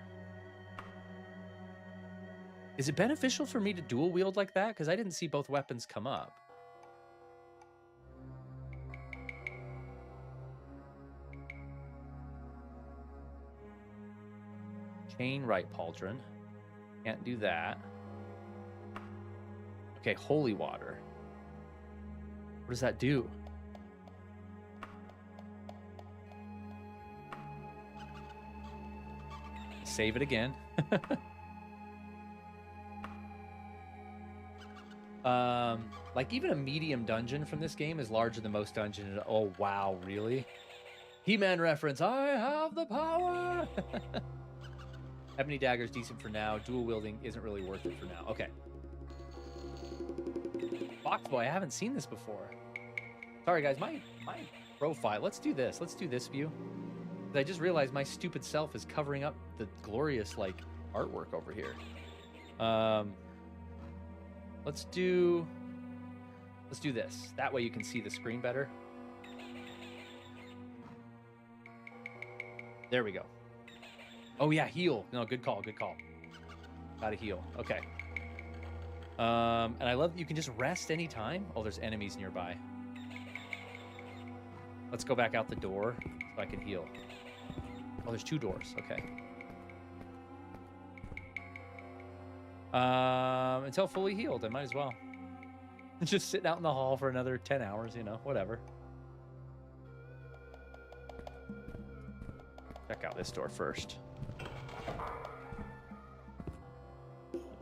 Is it beneficial for me to dual wield like that? Because I didn't see both weapons come up. Chain right pauldron. Can't do that. Okay, holy water. What does that do? Save it again. Like even a medium dungeon from this game is larger than most dungeons. Oh wow, really? He-Man reference. I have the power. Ebony dagger is decent for now. Dual wielding isn't really worth it for now. Okay. Fox Boy, I haven't seen this before. Sorry guys, my profile. Let's do this. Let's do this view. I just realized my stupid self is covering up the glorious like artwork over here. Let's do this. That way you can see the screen better. There we go. Oh yeah, heal. No, good call, good call. Gotta heal. Okay. And I love that you can just rest anytime. Oh, there's enemies nearby. Let's go back out the door so I can heal. Oh, there's 2 doors. Okay. Until fully healed, I might as well. Just sitting out in the hall for another 10 hours, you know, whatever. Check out this door first.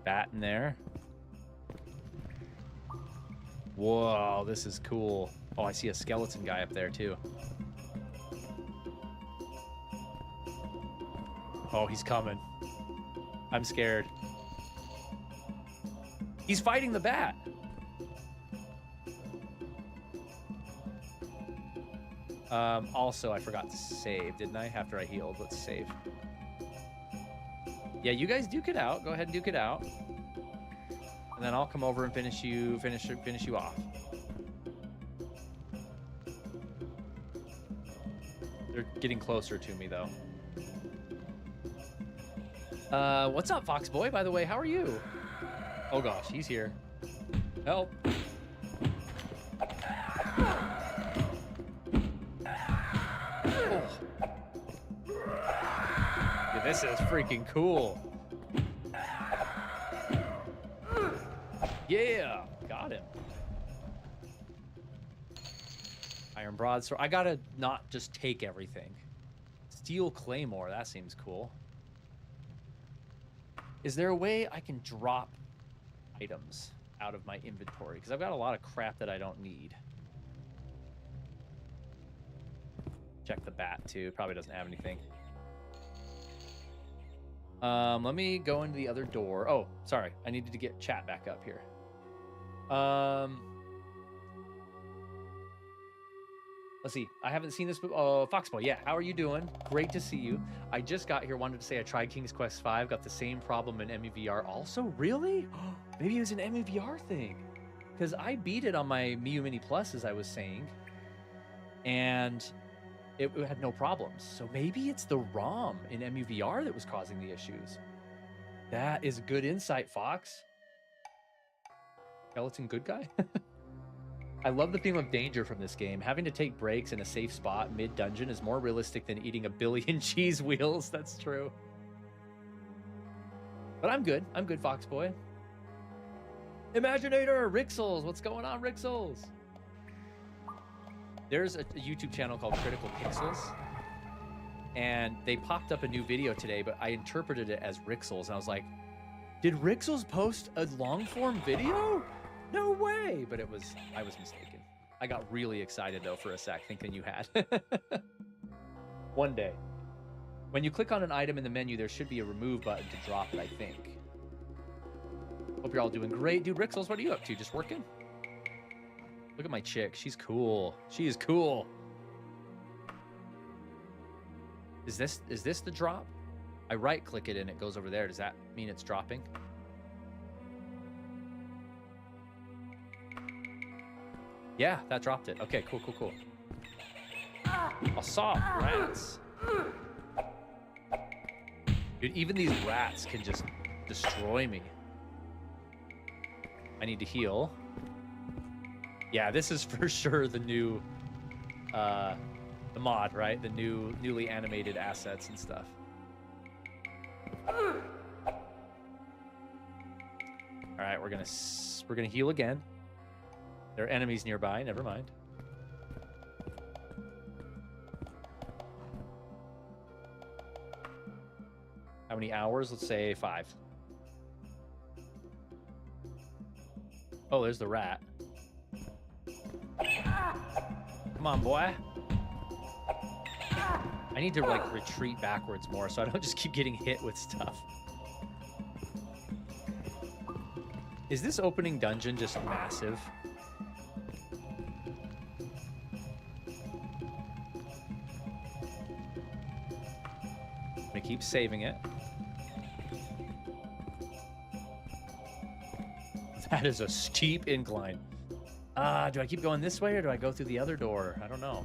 Bat in there. Whoa, this is cool. Oh, I see a skeleton guy up there too. Oh, he's coming. I'm scared. He's fighting the bat. Also, I forgot to save, didn't I? After I healed, let's save. Yeah, you guys duke it out. Go ahead and duke it out, and then I'll come over and finish you off. They're getting closer to me, though. What's up, Fox Boy? By the way, how are you? Oh gosh, he's here. Help! Dude, this is freaking cool. Yeah, got him. Iron broadsword. I gotta not just take everything. Steel claymore, that seems cool. Is there a way I can drop items out of my inventory? Because I've got a lot of crap that I don't need. Check the bat too. Probably doesn't have anything. Let me go into the other door. Oh, sorry. I needed to get chat back up here. Let's see. I haven't seen this. Foxboy, yeah. How are you doing? Great to see you. I just got here. Wanted to say I tried King's Quest V. Got the same problem in MEVR also. Really? Maybe it was an MEVR thing. Because I beat it on my Miu Mini Plus, as I was saying. And it had no problems. So maybe it's the ROM in MEVR that was causing the issues. That is good insight, Fox. Skeleton good guy? I love the theme of danger from this game. Having to take breaks in a safe spot mid-dungeon is more realistic than eating a billion cheese wheels. That's true. But I'm good. I'm good, Foxboy. Imaginator! Rixels! What's going on, Rixels? There's a YouTube channel called Critical Pixels. And they popped up a new video today, but I interpreted it as Rixels. And I was like, did Rixels post a long-form video? No way! But I was mistaken. I got really excited though for a sec, thinking you had. One day. When you click on an item in the menu, there should be a remove button to drop it, I think. Hope you're all doing great. Dude, Rixels, what are you up to? Just working? Look at my chick. She's cool. She is cool. Is this the drop? I right-click it and it goes over there. Does that mean it's dropping? Yeah, that dropped it. Okay, cool, cool, cool. Assault rats. Dude, even these rats can just destroy me. I need to heal. Yeah, this is for sure the new, the mod, right? The newly animated assets and stuff. All right, we're gonna heal again. There are enemies nearby. Never mind. How many hours? Let's say 5. Oh, there's the rat. Come on, boy. I need to, like, retreat backwards more so I don't just keep getting hit with stuff. Is this opening dungeon just massive? I'm gonna keep saving it. That is a steep incline. Do I keep going this way or do I go through the other door? I don't know.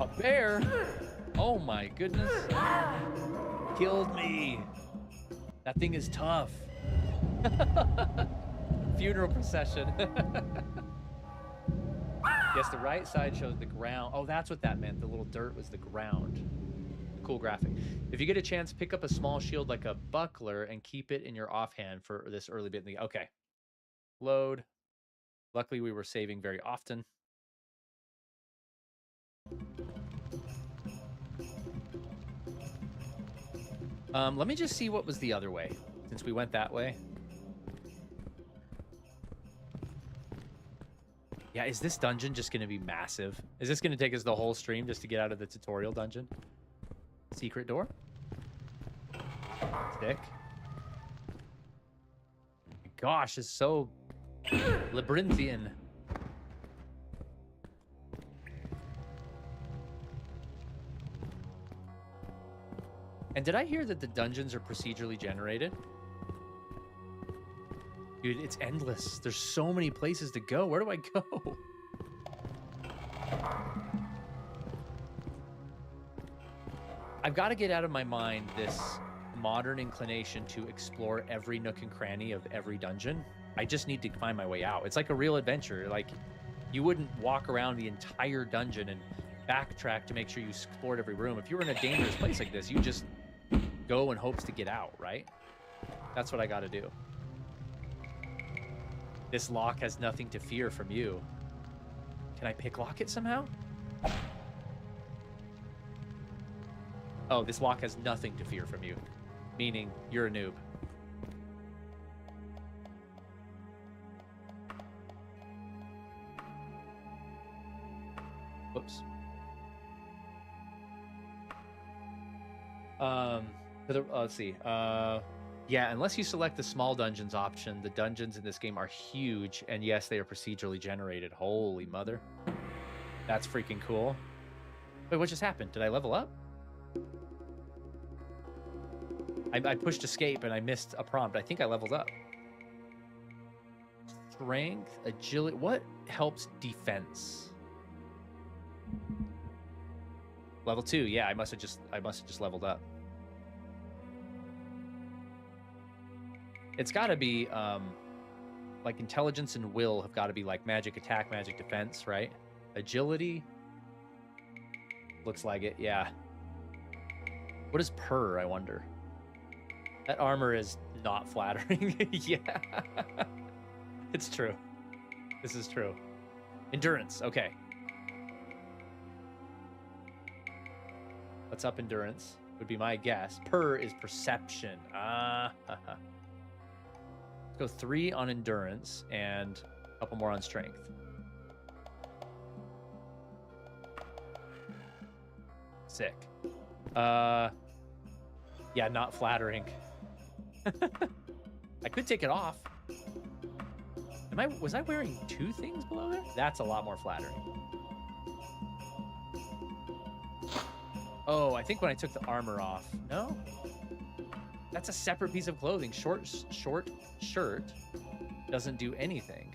A bear? Oh my goodness. Killed me. That thing is tough. Funeral procession. Yes, the right side shows the ground. Oh, that's what that meant. The little dirt was the ground. Cool graphic. If you get a chance, pick up a small shield like a buckler and keep it in your offhand for this early bit in the... Okay. Load. Luckily, we were saving very often. Let me just see what was the other way, since we went that way. Yeah, is this dungeon just going to be massive? Is this going to take us the whole stream just to get out of the tutorial dungeon? Secret door? Sick. Gosh, it's so labyrinthian. And did I hear that the dungeons are procedurally generated? Dude, it's endless. There's so many places to go. Where do I go? I've got to get out of my mind this modern inclination to explore every nook and cranny of every dungeon. I just need to find my way out. It's like a real adventure. Like, you wouldn't walk around the entire dungeon and backtrack to make sure you explored every room. If you were in a dangerous place like this, you just go in hopes to get out, right? That's what I got to do. This lock has nothing to fear from you. Can I pick lock it somehow? Oh, this lock has nothing to fear from you. Meaning, you're a noob. Whoops. Let's see. Yeah, unless you select the small dungeons option, the dungeons in this game are huge, and yes, they are procedurally generated. Holy mother. That's freaking cool. Wait, what just happened? Did I level up? I pushed escape and I missed a prompt. I think I leveled up. Strength, agility. What helps defense? Level 2. Yeah, I must have just leveled up. It's got to be like intelligence and will have got to be like magic attack, magic defense, right? Agility. Looks like it. Yeah. What is purr, I wonder? That armor is not flattering. Yeah. It's true. This is true. Endurance. Okay. What's up, endurance? Would be my guess. Purr is perception. Let's go 3 on endurance and a couple more on strength. Sick. Yeah, not flattering. I could take it off. Was I wearing 2 things below there? That's a lot more flattering. Oh, I think when I took the armor off. No? That's a separate piece of clothing. Short shirt doesn't do anything.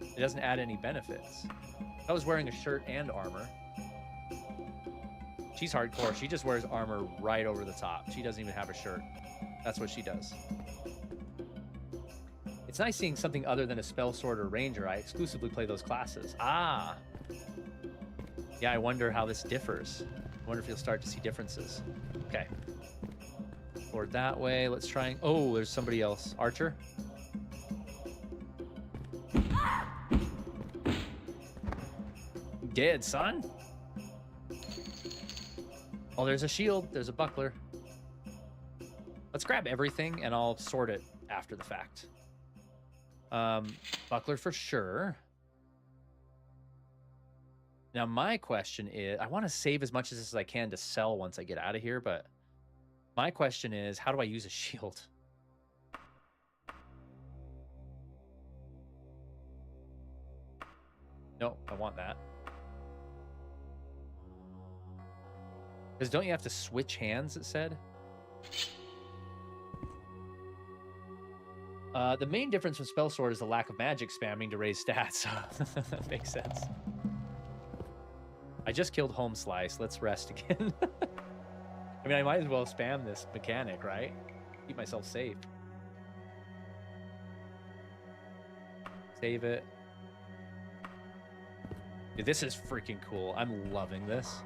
It doesn't add any benefits. If I was wearing a shirt and armor. She's hardcore. She just wears armor right over the top. She doesn't even have a shirt. That's what she does. It's nice seeing something other than a spell sword or ranger. I exclusively play those classes. Ah. Yeah, I wonder how this differs. I wonder if you'll start to see differences. Okay. Forward that way. Let's try and... Oh, there's somebody else. Archer? Dead, son. Oh, there's a shield. There's a buckler. Let's grab everything, and I'll sort it after the fact. Buckler for sure. Now, my question is... I want to save as much of this as I can to sell once I get out of here, but... My question is, how do I use a shield? No, I want that. Because don't you have to switch hands, it said? The main difference from Spell Sword is the lack of magic spamming to raise stats, so that makes sense. I just killed Home Slice. Let's rest again. I mean, I might as well spam this mechanic, right? Keep myself safe. Save it. Dude, this is freaking cool. I'm loving this.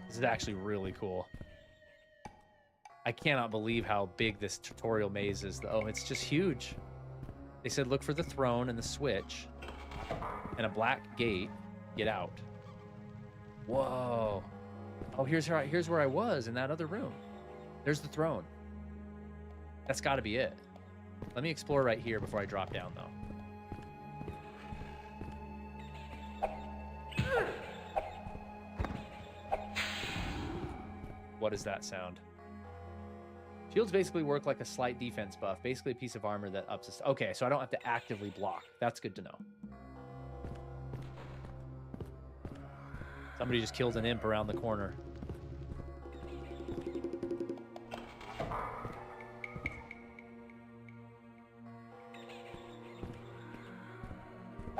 This is actually really cool. I cannot believe how big this tutorial maze is. Oh, it's just huge. They said look for the throne and the switch and a black gate. Get out. Whoa. Oh, here's where I was in that other room. There's the throne. That's got to be it. Let me explore right here before I drop down, though. What is that sound? Shields basically work like a slight defense buff. Basically a piece of armor that ups us. Okay, so I don't have to actively block. That's good to know. Somebody just killed an imp around the corner.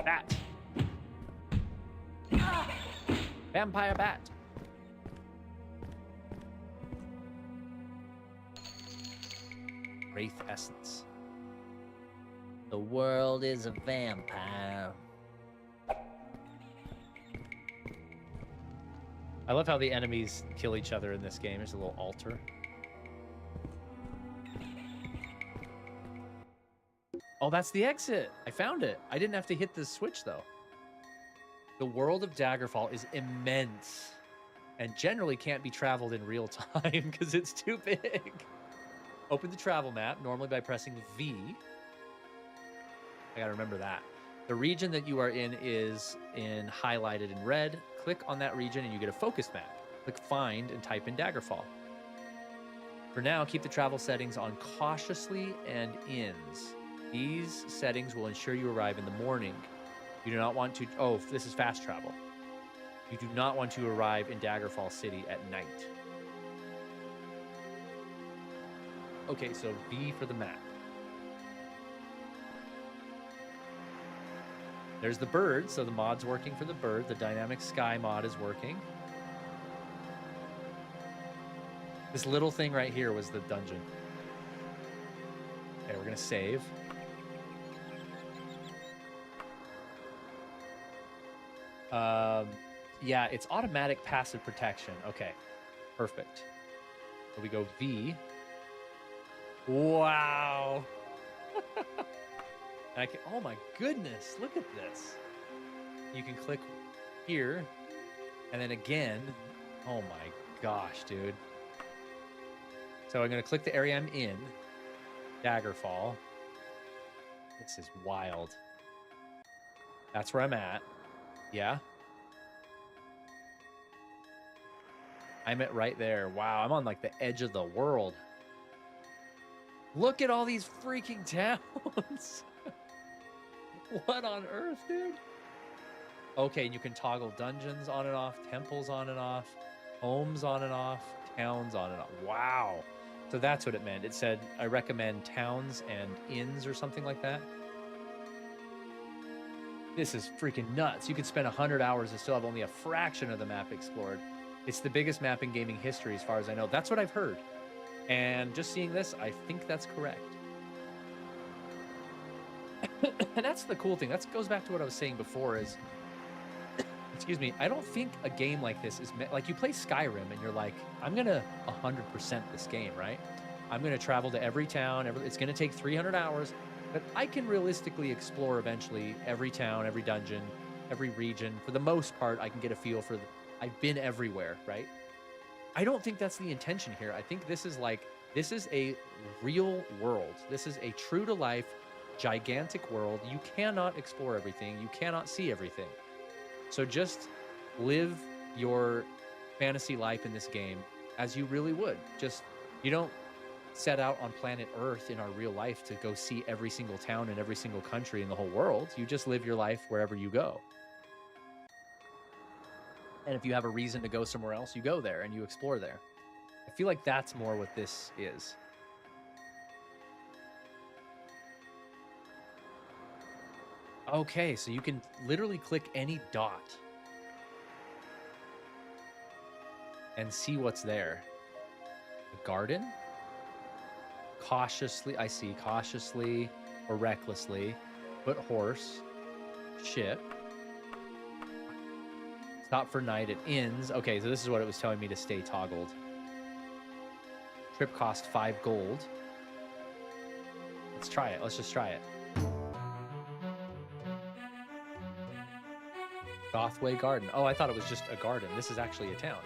Bat. Vampire bat. Wraith essence. The world is a vampire. I love how the enemies kill each other in this game. There's a little altar. Oh, that's the exit. I found it. I didn't have to hit the switch, though. The world of Daggerfall is immense and generally can't be traveled in real time because it's too big. Open the travel map, normally by pressing V. I gotta remember that. The region that you are in is highlighted in red. Click on that region and you get a focus map. Click find and type in Daggerfall. For now, keep the travel settings on cautiously and inns. These settings will ensure you arrive in the morning. You do not want to, oh, this is fast travel. You do not want to arrive in Daggerfall City at night. Okay, so V for the map. There's the bird, so the mod's working for the bird. The dynamic sky mod is working. This little thing right here was the dungeon. Okay, we're gonna save. Yeah, it's automatic passive protection. Okay, perfect. So we go V. Wow. And I can, oh my goodness, look at this. You can click here, and then again. Oh my gosh, dude. So I'm gonna click the area I'm in, Daggerfall. This is wild. That's where I'm at. Yeah. I'm at right there. Wow, I'm on like the edge of the world. Look at all these freaking towns. What on earth, dude? Okay, and you can toggle dungeons on and off, temples on and off, homes on and off, towns on and off. Wow. So that's what it meant. It said, I recommend towns and inns or something like that. This is freaking nuts. You could spend 100 hours and still have only a fraction of the map explored. It's the biggest map in gaming history as far as I know. That's what I've heard. And just seeing this, I think that's correct. And that's the cool thing. That goes back to what I was saying before is, excuse me, I don't think a game like this is meant, like you play Skyrim and you're like, I'm going to 100% this game, right? I'm going to travel to every town. It's going to take 300 hours, but I can realistically explore eventually every town, every dungeon, every region. For the most part, I can get a feel for, I've been everywhere, right? I don't think that's the intention here. I think this is a real world. This is a true to life, gigantic world. You cannot explore everything. You cannot see everything. So just live your fantasy life in this game as you really would. Just, you don't set out on planet Earth in our real life to go see every single town in every single country in the whole world. You just live your life wherever you go. And if you have a reason to go somewhere else, you go there and you explore there. I feel like that's more what this is. Okay, so you can literally click any dot and see what's there. The garden? Cautiously, I see, cautiously or recklessly. Put horse, ship. Stop for night at inns. Okay, so this is what it was telling me to stay toggled. Trip cost 5 gold. Let's try it. Let's just try it. Gothway Garden. Oh, I thought it was just a garden. This is actually a town.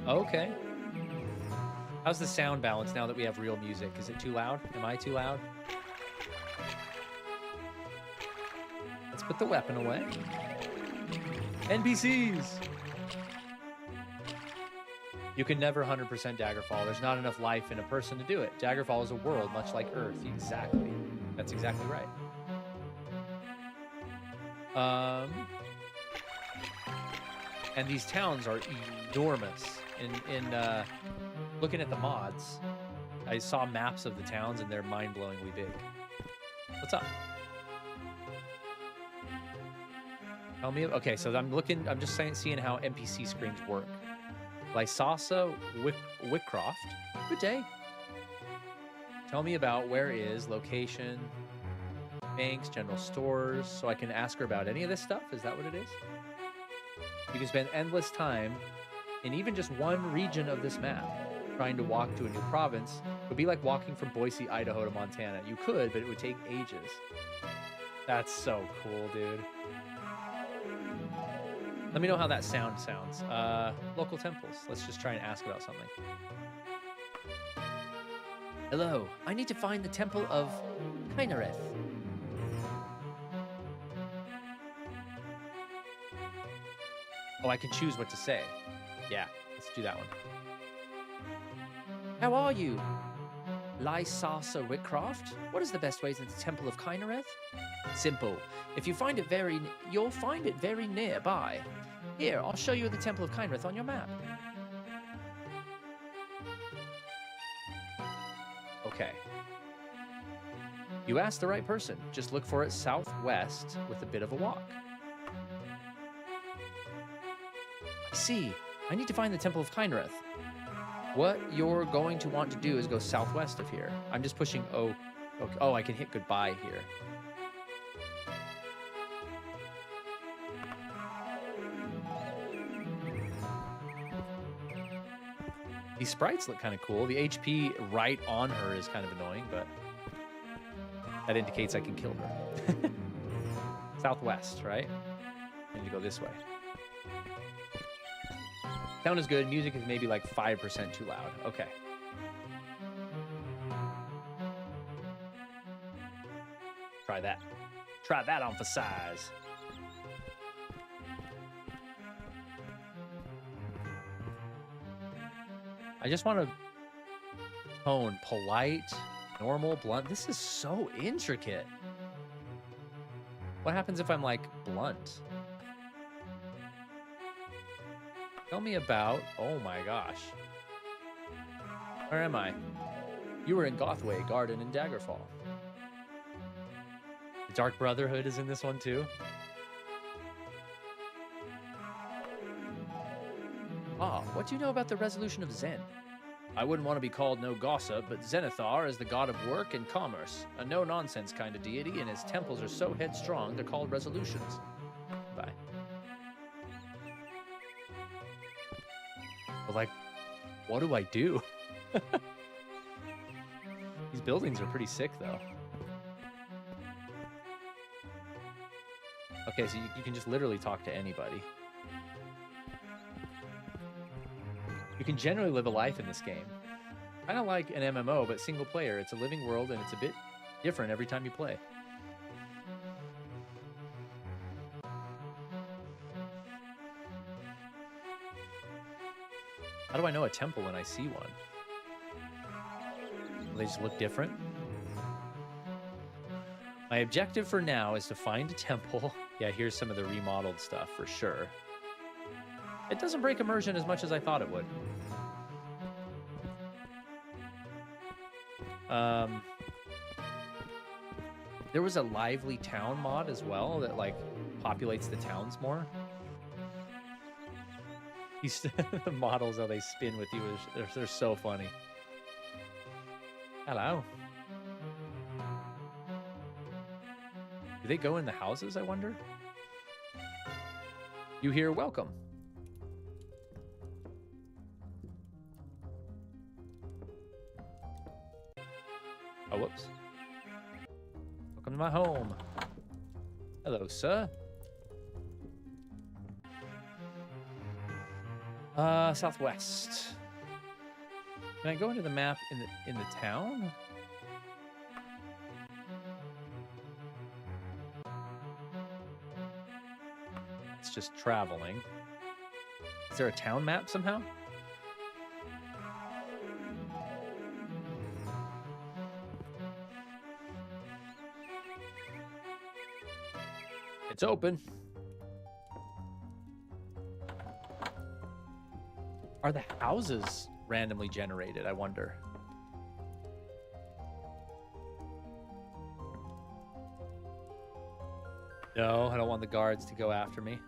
Okay. How's the sound balance now that we have real music? Is it too loud? Am I too loud? Let's put the weapon away. NPCs! You can never 100% Daggerfall. There's not enough life in a person to do it. Daggerfall is a world much like Earth. Exactly. That's exactly right. And these towns are enormous. In looking at the mods, I saw maps of the towns and they're mind-blowingly big. What's up? Tell me. Okay, so I'm just seeing how NPC screens work. Lysasa Wickcroft. Good day. Tell me about where is location, banks, general stores, so I can ask her about any of this stuff. Is that what it is? You can spend endless time in even just one region of this map. Trying to walk to a new province would be like walking from Boise, Idaho to Montana. You could, but it would take ages. That's so cool, dude. Let me know how that sound sounds. Local temples. Let's just try and ask about something. Hello, I need to find the Temple of Kynareth. Oh, I can choose what to say. Yeah, let's do that one. How are you? Lysasa Wickcroft? What is the best way to the Temple of Kynareth? Simple. If you find it you'll find it very nearby. Here, I'll show you the Temple of Kynareth on your map. Okay. You asked the right person. Just look for it southwest with a bit of a walk. I see. I need to find the Temple of Kynareth. What you're going to want to do is go southwest of here. I'm just pushing O. Okay. Oh, I can hit goodbye here. These sprites look kind of cool. The HP right on her is kind of annoying, but that indicates I can kill her. Southwest, right? I need to go this way. Sound is good. Music is maybe like 5% too loud. Okay. Try that. Try that on for size. I just want to tone polite, normal, blunt. This is so intricate. What happens if I'm like blunt? Tell me about... Oh my gosh. Where am I? You were in Gothway Garden in Daggerfall. The Dark Brotherhood is in this one too. Ah, what do you know about the resolution of Zen? I wouldn't want to be called no gossip, but Zenithar is the god of work and commerce, a no-nonsense kind of deity, and his temples are so headstrong they're called resolutions. Bye. But like, what do I do? These buildings are pretty sick, though. Okay, so you can just literally talk to anybody. You can generally live a life in this game. Kind of like an MMO, but single player. It's a living world, and it's a bit different every time you play. How do I know a temple when I see one? Will they just look different? My objective for now is to find a temple. Yeah, here's some of the remodeled stuff for sure. It doesn't break immersion as much as I thought it would. There was a lively town mod as well that like populates the towns more. The models, how they spin with you, they're so funny. Hello. Do they go in the houses, I wonder? You here, welcome. Oh, whoops. Welcome to my home. Hello, sir. Southwest. Can I go into the map in the town? It's just traveling. Is there a town map somehow? It's open. Are the houses randomly generated, I wonder? No, I don't want the guards to go after me.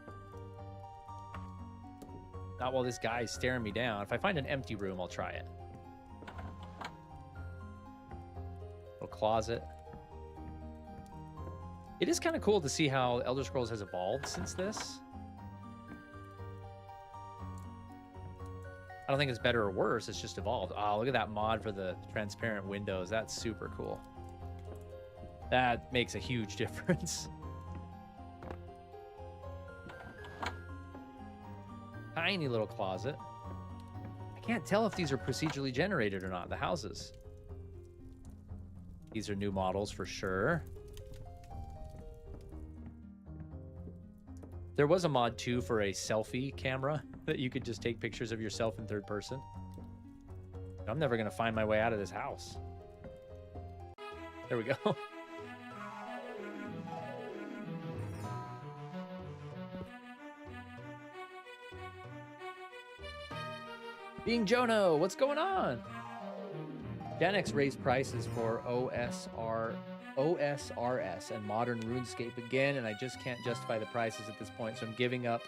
Not while this guy's staring me down. If I find an empty room, I'll try it. Little closet. It is kind of cool to see how Elder Scrolls has evolved since this. I don't think it's better or worse. It's just evolved. Oh, look at that mod for the transparent windows. That's super cool. That makes a huge difference. Tiny little closet. I can't tell if these are procedurally generated or not, the houses. These are new models for sure. There was a mod too for a selfie camera that you could just take pictures of yourself in third person. I'm never gonna find my way out of this house. There we go. Being Jono, what's going on? Janix raised prices for OSRS and modern RuneScape again, and I just can't justify the prices at this point, so I'm giving up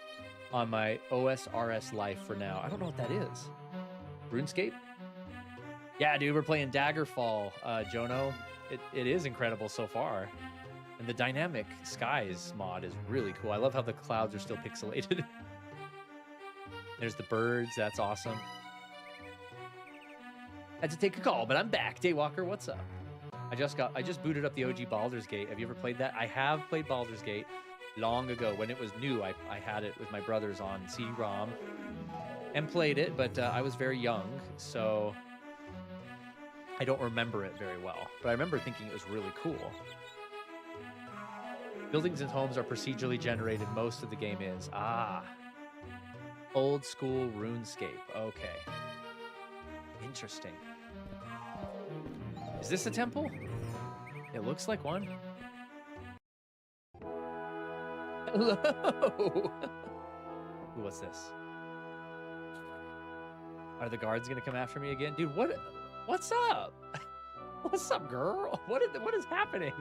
on my OSRS life for now. I don't know what that is. RuneScape? Yeah, dude, we're playing Daggerfall, Jono. It is incredible so far. And the dynamic skies mod is really cool. I love how the clouds are still pixelated. There's the birds, that's awesome. Had to take a call, but I'm back. Daywalker, what's up? I just booted up the OG Baldur's Gate. Have you ever played that? I have played Baldur's Gate long ago. When it was new, I had it with my brothers on CD-ROM and played it, but I was very young, so I don't remember it very well. But I remember thinking it was really cool. Buildings and homes are procedurally generated. Most of the game is. Ah. Old school RuneScape. Okay. Interesting. Is this a temple? It looks like one. Hello! Ooh, what's this? Are the guards gonna come after me again? Dude, what's up? What's up, girl? What is happening?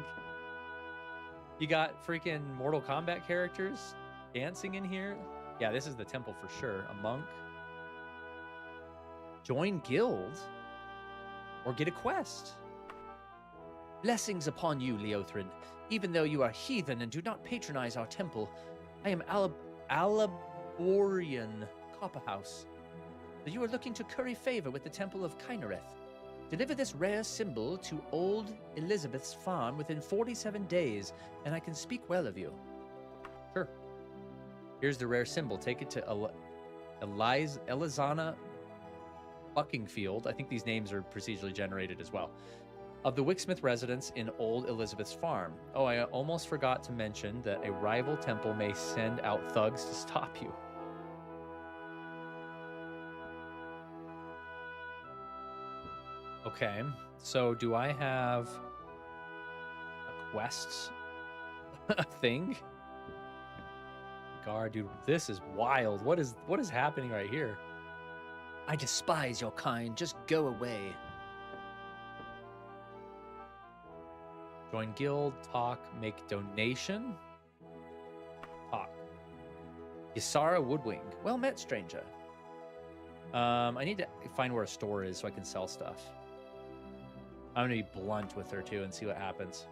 You got freaking Mortal Kombat characters dancing in here? Yeah, this is the temple for sure. A monk. Join guild or get a quest. Blessings upon you, Leothrin. Even though you are heathen and do not patronize our temple, I am Alaborian Copperhouse. You are looking to curry favor with the temple of Kynareth. Deliver this rare symbol to Old Elizabeth's farm within 47 days, and I can speak well of you. Sure. Here's the rare symbol. Take it to Elizana Buckingfield. I think these names are procedurally generated as well. Of the Wicksmith residence in Old Elizabeth's farm. Oh, I almost forgot to mention that a rival temple may send out thugs to stop you. Okay, so do I have a quest thing? God, dude, this is wild. What is happening right here? I despise your kind. Just go away. Join guild, talk, make donation. Talk. Ysara Woodwing. Well met, stranger. I need to find where a store is so I can sell stuff. I'm gonna be blunt with her too and see what happens.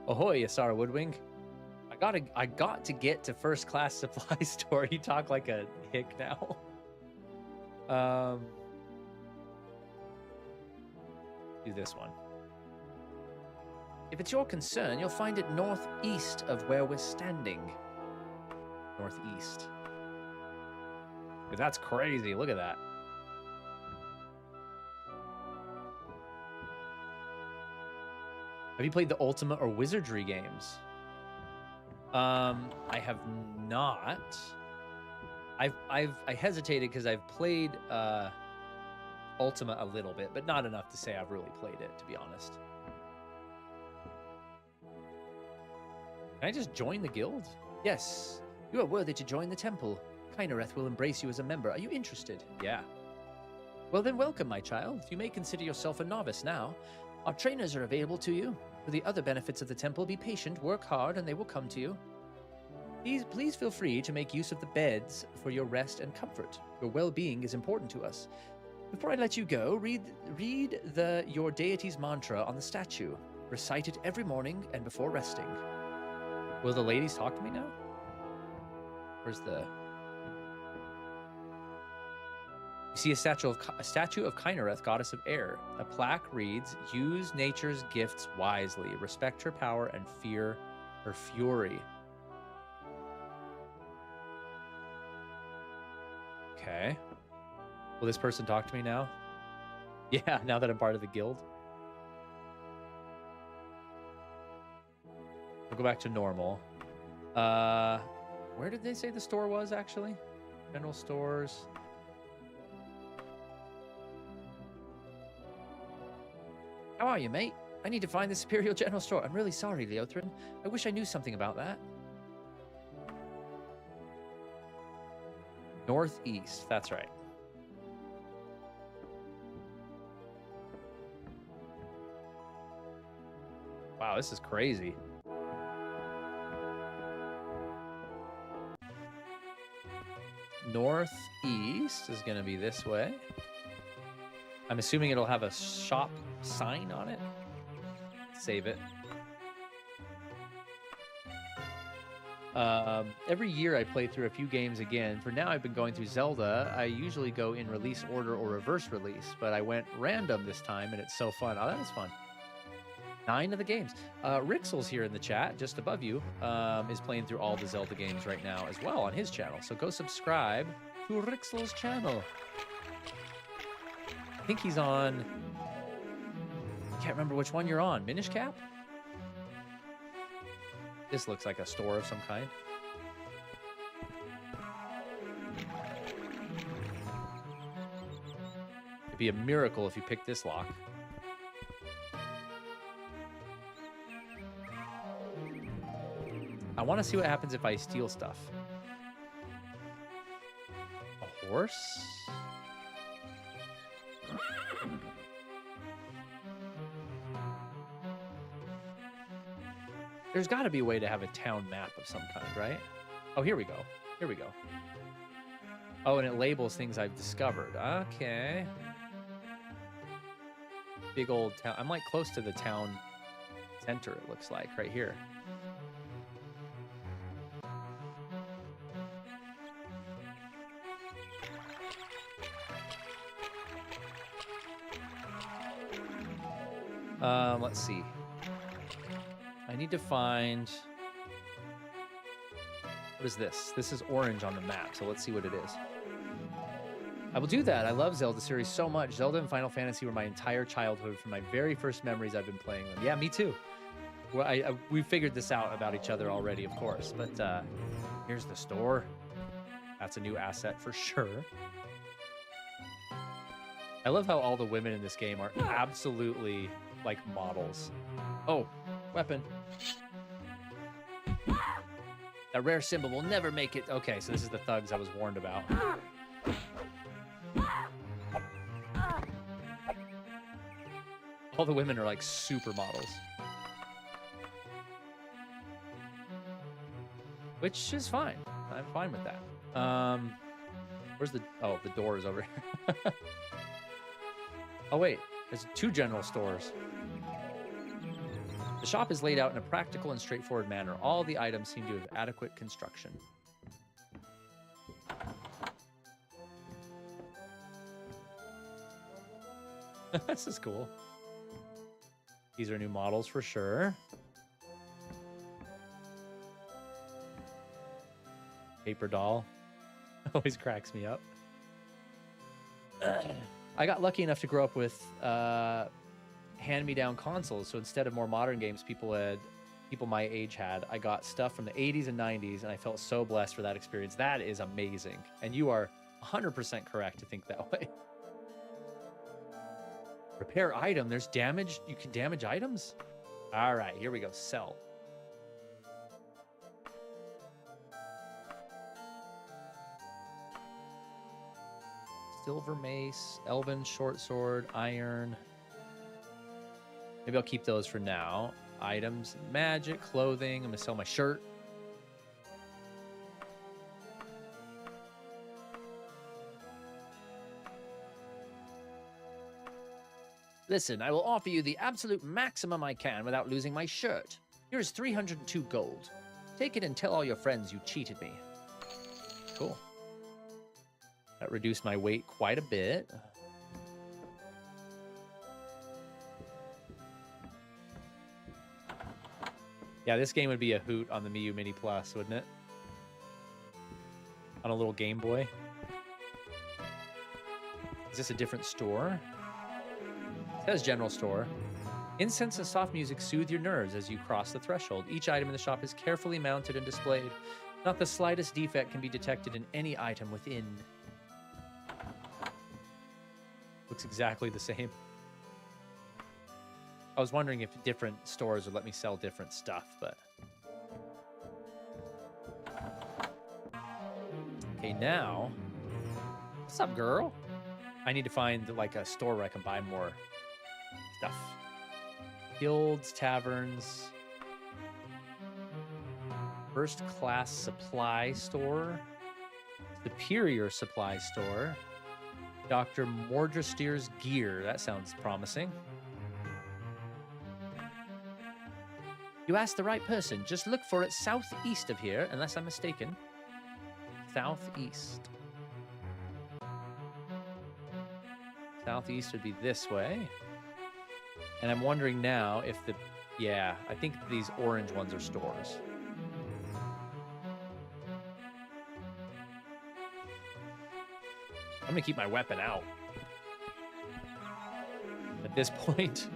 Ahoy, Ysara Woodwing. I got to get to first class supply store. You talk like a hick now. Do this one. If it's your concern, you'll find it northeast of where we're standing. Northeast. Dude, that's crazy. Look at that. Have you played the Ultima or Wizardry games? I have not. I hesitated because I've played Ultima a little bit, but not enough to say I've really played it, to be honest. Can I just join the guild? Yes. You are worthy to join the temple. Kynareth will embrace you as a member. Are you interested? Yeah. Well then, welcome, my child. You may consider yourself a novice now. Our trainers are available to you. For the other benefits of the temple, be patient, work hard, and they will come to you. Please feel free to make use of the beds for your rest and comfort. Your well-being is important to us. Before I let you go, read your deity's mantra on the statue. Recite it every morning and before resting. Will the ladies talk to me now? Where's the... You see a statue of Kynareth, goddess of air. A plaque reads, use nature's gifts wisely. Respect her power and fear her fury. Okay. Will this person talk to me now? Yeah, now that I'm part of the guild. We'll go back to normal. Where did they say the store was, actually? General stores. How are you, mate? I need to find the Superior General Store. I'm really sorry, Leothrin. I wish I knew something about that. Northeast, that's right. Wow, this is crazy. Northeast is going to be this way. I'm assuming it'll have a shop sign on it. Save it. Every year I play through a few games again. For now, I've been going through Zelda. I usually go in release order or reverse release, but I went random this time, and it's so fun. Oh, that was fun. 9 of the games. Rixel's here in the chat, just above you, is playing through all the Zelda games right now as well on his channel. So go subscribe to Rixel's channel. I think he's on... I can't remember which one you're on. Minish Cap? This looks like a store of some kind. It'd be a miracle if you picked this lock. I want to see what happens if I steal stuff. A horse? There's got to be a way to have a town map of some kind, right? Oh, here we go. Here we go. Oh, and it labels things I've discovered. Okay. Big old town. I'm like close to the town center, it looks like, right here. Let's see. I need to find... What is this? This is orange on the map, so let's see what it is. I will do that. I love Zelda series so much. Zelda and Final Fantasy were my entire childhood. From my very first memories, I've been playing them. Yeah, me too. Well, we figured this out about each other already, of course. But here's the store. That's a new asset for sure. I love how all the women in this game are absolutely like models. Oh, weapon. That rare symbol will never make it. Okay, so this is the thugs I was warned about. All the women are like supermodels. Which is fine. I'm fine with that. Where's the... Oh, the door is over here. Oh, wait. There's 2 general stores. The shop is laid out in a practical and straightforward manner. All the items seem to have adequate construction. This is cool. These are new models for sure. Paper doll. Always cracks me up. I got lucky enough to grow up with hand-me-down consoles, so instead of more modern games people my age had, I got stuff from the 80s and 90s, and I felt so blessed for that experience. That is amazing. And you are 100% correct to think that way. Repair item. There's damage. You can damage items? All right, here we go. Sell. Silver mace, elven short sword, iron. Maybe I'll keep those for now. Items, magic, clothing. I'm gonna sell my shirt. Listen, I will offer you the absolute maximum I can without losing my shirt. Here is 302 gold. Take it and tell all your friends you cheated me. Cool. That reduced my weight quite a bit. Yeah, this game would be a hoot on the Miu Mini Plus, wouldn't it? On a little Game Boy. Is this a different store? It says general store. Incense and soft music soothe your nerves as you cross the threshold. Each item in the shop is carefully mounted and displayed. Not the slightest defect can be detected in any item within. Looks exactly the same. I was wondering if different stores would let me sell different stuff, but... Okay, now... What's up, girl? I need to find, like, a store where I can buy more stuff. Guilds, taverns... First class supply store. Superior supply store. Dr. Mordrasteer's gear. That sounds promising. You asked the right person. Just look for it southeast of here, unless I'm mistaken. Southeast. Southeast would be this way. And I'm wondering now if the... Yeah, I think these orange ones are stores. I'm gonna keep my weapon out. At this point,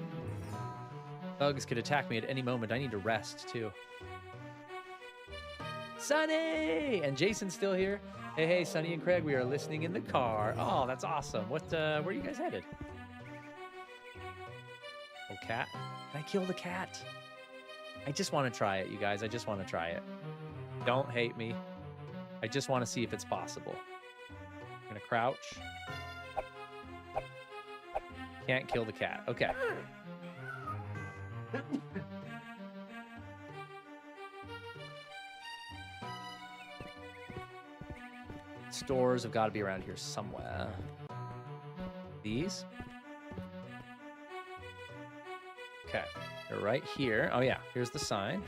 thugs could attack me at any moment. I need to rest too. Sonny! And Jason's still here. Hey, hey, Sonny and Craig, we are listening in the car. Oh, that's awesome. What, where are you guys headed? Oh, cat. Can I kill the cat? I just want to try it, you guys. I just want to try it. Don't hate me. I just want to see if it's possible. I'm gonna crouch. Can't kill the cat. Okay. Stores have got to be around here somewhere. These? Okay. They're right here. Oh, yeah. Here's the sign.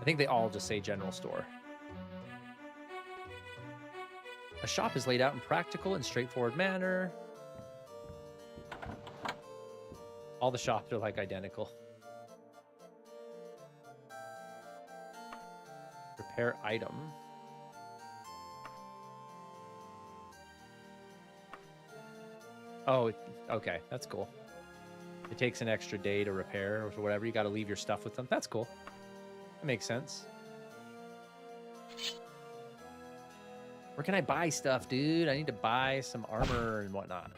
I think they all just say general store. A shop is laid out in practical and straightforward manner. All the shops are like identical. Repair item. Oh, okay. That's cool. It takes an extra day to repair or whatever. You got to leave your stuff with them. That's cool. That makes sense. Where can I buy stuff, dude? I need to buy some armor and whatnot.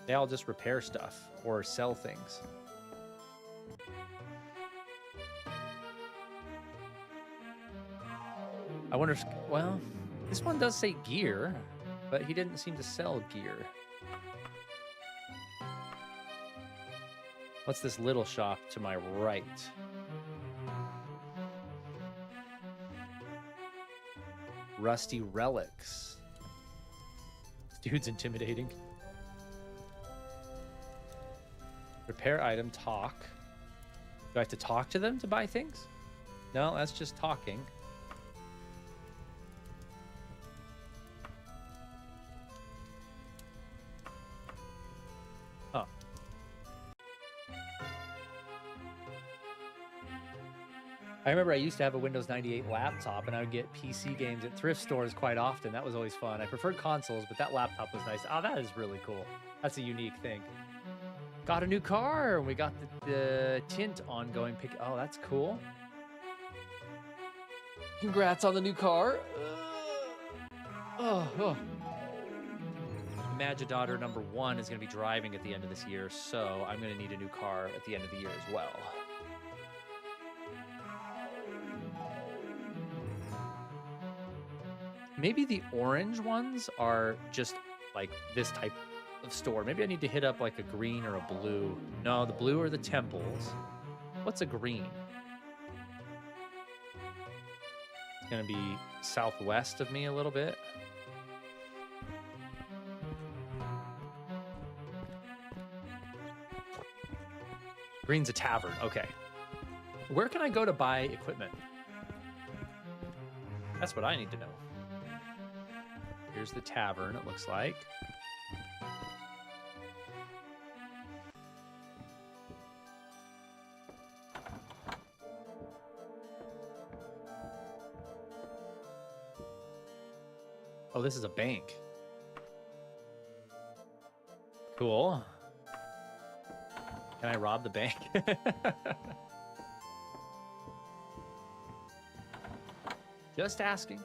They all just repair stuff or sell things. I wonder if, well, this one does say gear, but he didn't seem to sell gear. What's this little shop to my right? Rusty relics. This dude's intimidating. Repair item, talk. Do I have to talk to them to buy things? No, that's just talking. Oh. I remember I used to have a Windows 98 laptop, and I would get PC games at thrift stores quite often. That was always fun. I preferred consoles, but that laptop was nice. Oh, that is really cool. That's a unique thing. Got a new car. We got the tint ongoing pick. Oh, that's cool. Congrats on the new car. Magidaughter number 1 is going to be driving at the end of this year, so I'm going to need a new car at the end of the year as well. Maybe the orange ones are just like this type of store. Maybe I need to hit up like a green or a blue. No, the blue are the temples. What's a green? It's gonna be southwest of me a little bit. Green's a tavern. Okay. Where can I go to buy equipment? That's what I need to know. Here's the tavern, it looks like. Oh, this is a bank. Cool. Can I rob the bank? Just asking.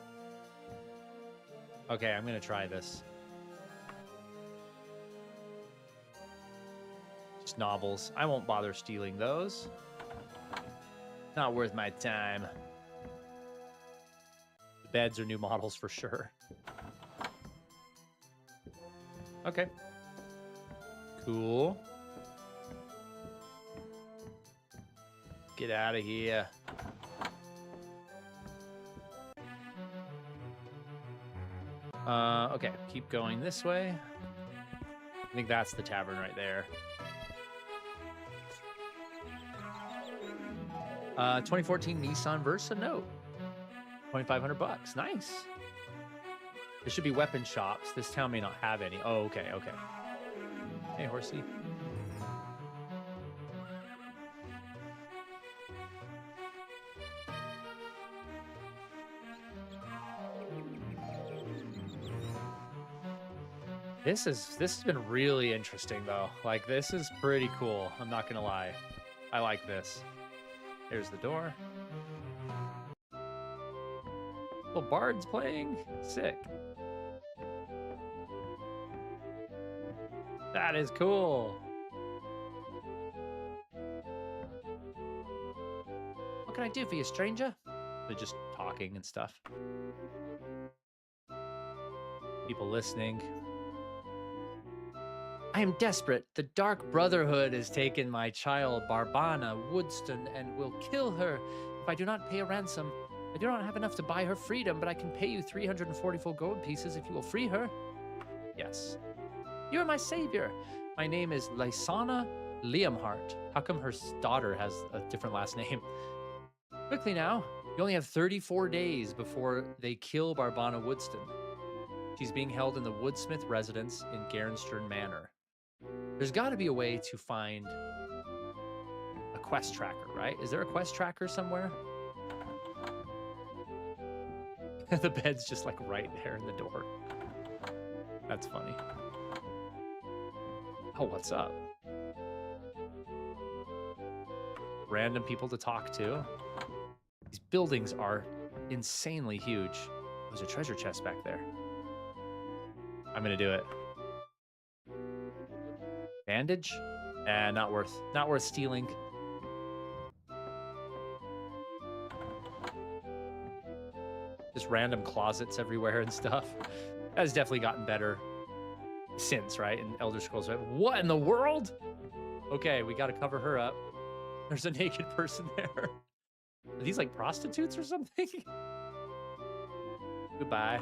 Okay, I'm gonna try this. Just novels. I won't bother stealing those. Not worth my time. The beds are new models for sure. Okay. Cool. Get out of here. Okay, keep going this way. I think that's the tavern right there. 2014 Nissan Versa note. 2,500 bucks. Nice. There should be weapon shops. This town may not have any. Oh, okay, okay. Hey, horsey. This has been really interesting though. Like, this is pretty cool. I'm not gonna lie. I like this. Here's the door. Well, Bard's playing. Sick. That is cool. What can I do for you, stranger? They're just talking and stuff. People listening. I am desperate. The Dark Brotherhood has taken my child, Barbana Woodston, and will kill her if I do not pay a ransom. I do not have enough to buy her freedom, but I can pay you 344 gold pieces if you will free her. Yes. You are my savior. My name is Lysana Liamhart. How come her daughter has a different last name? Quickly now. You only have 34 days before they kill Barbana Woodston. She's being held in the Woodsmith residence in Garenstern Manor. There's got to be a way to find a quest tracker, right? Is there a quest tracker somewhere? The bed's just like right there in the door. That's funny. Oh, what's up? Random people to talk to. These buildings are insanely huge. There's a treasure chest back there. I'm gonna do it. Bandage? Not worth stealing. Just random closets everywhere and stuff. That has definitely gotten better since, right? In Elder Scrolls, right? What in the world? Okay, we gotta cover her up. There's a naked person there. Are these like prostitutes or something? Goodbye.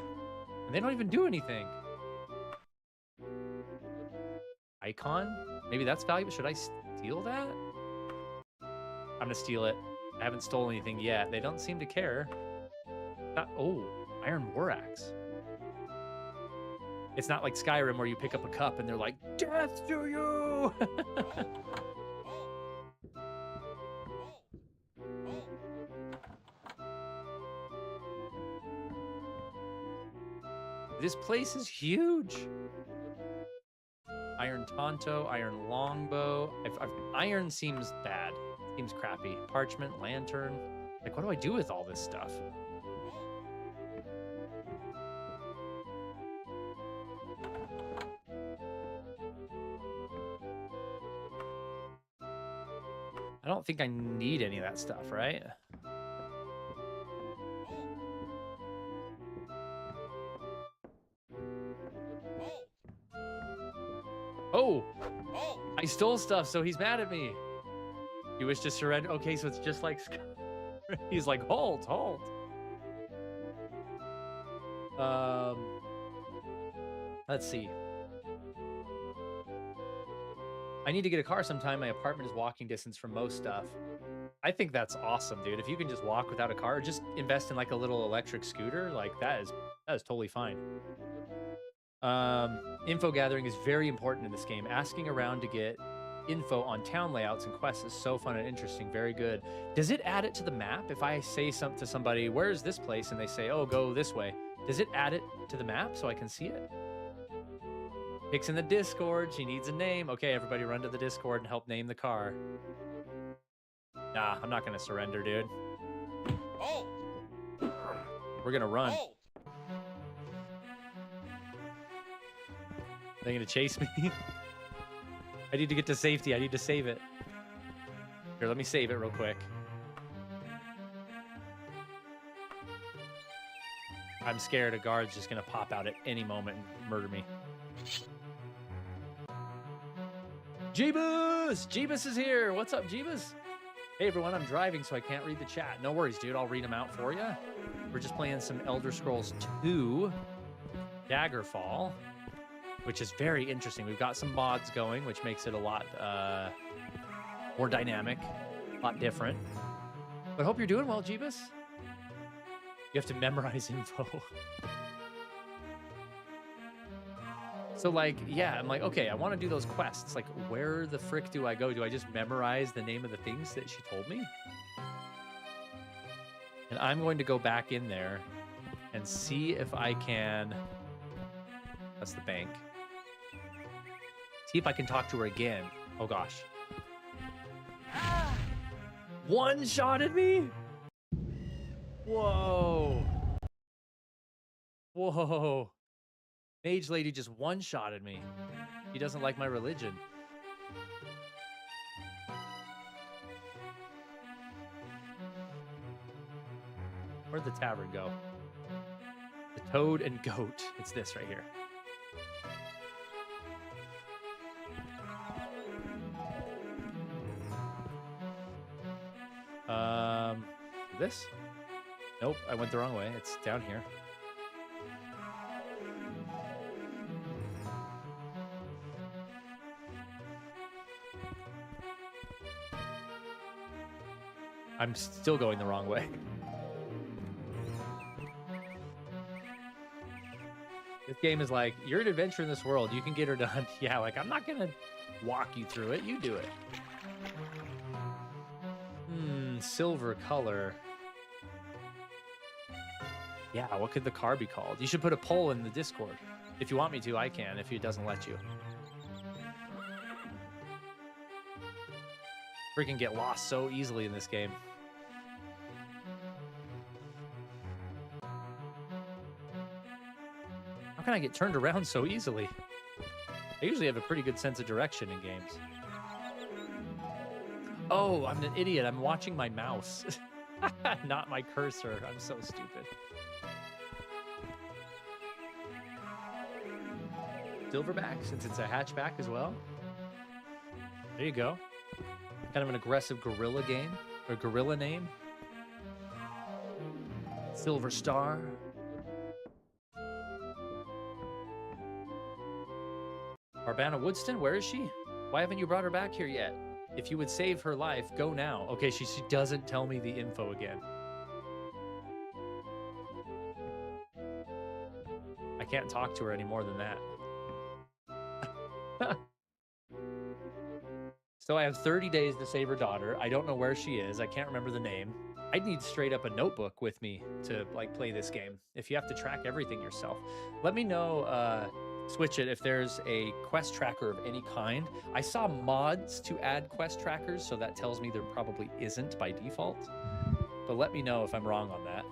And they don't even do anything. Icon? Maybe that's valuable. Should I steal that? I'm gonna steal it. I haven't stolen anything yet. They don't seem to care. Oh, Iron War Axe. It's not like Skyrim where you pick up a cup and they're like, death to you! This place is huge. Iron Tonto, Iron Longbow. Iron seems bad. Seems crappy. Parchment, Lantern. Like, what do I do with all this stuff? I don't think I need any of that stuff, right? Oh! I stole stuff, so he's mad at me. You wish to surrender? Okay, so it's just like... He's like, halt, halt. Let's see. I need to get a car sometime. My apartment is walking distance from most stuff. I think that's awesome, dude. If you can just walk without a car, or just invest in like a little electric scooter, like that is totally fine. Info gathering is very important in this game. Asking around to get info on town layouts and quests is so fun and interesting. Very good. Does it add it to the map? If I say something to somebody, where's this place? And they say, oh, go this way. Does it add it to the map so I can see it? Pick's in the Discord. She needs a name. Okay, everybody run to the Discord and help name the car. Nah, I'm not going to surrender, dude. Halt! We're going to run. Halt! Are they going to chase me? I need to get to safety. I need to save it. Here, let me save it real quick. I'm scared a guard's just going to pop out at any moment and murder me. Jeebus! Jeebus is here! What's up, Jeebus? Hey, everyone, I'm driving, so I can't read the chat. No worries, dude. I'll read them out for you. We're just playing some Elder Scrolls 2 Daggerfall, which is very interesting. We've got some mods going, which makes it a lot more dynamic, a lot different. But hope you're doing well, Jeebus. You have to memorize info. So, like, yeah, I'm like, okay, I want to do those quests. Like, where the frick do I go? Do I just memorize the name of the things that she told me? And I'm going to go back in there and see if I can... That's the bank. See if I can talk to her again. Oh, gosh. One-shotted me? Whoa. Whoa. Mage lady just one-shotted me. He doesn't like my religion. Where'd the tavern go? The Toad and Goat. It's this right here. This? Nope, I went the wrong way. It's down here. I'm still going the wrong way. This game is like, you're an adventure in this world. You can get her done. Yeah, like, I'm not going to walk you through it. You do it. Silver color. Yeah, what could the car be called? You should put a poll in the Discord. If you want me to, I can, if it doesn't let you. Freaking get lost so easily in this game. How can I get turned around so easily? I usually have a pretty good sense of direction in games. Oh, I'm an idiot. I'm watching my mouse. Not my cursor. I'm so stupid. Silverback, since it's a hatchback as well. There you go. Kind of an aggressive gorilla game, or gorilla name. Silver Star. Arbana Woodston, where is she? Why haven't you brought her back here yet? If you would save her life, go now. Okay, she doesn't tell me the info again. I can't talk to her any more than that. So I have 30 days to save her daughter. I don't know where she is. I can't remember the name. I'd need straight up a notebook with me to like play this game. If you have to track everything yourself, let me know, switch it, if there's a quest tracker of any kind. I saw mods to add quest trackers, so that tells me there probably isn't by default. But let me know if I'm wrong on that.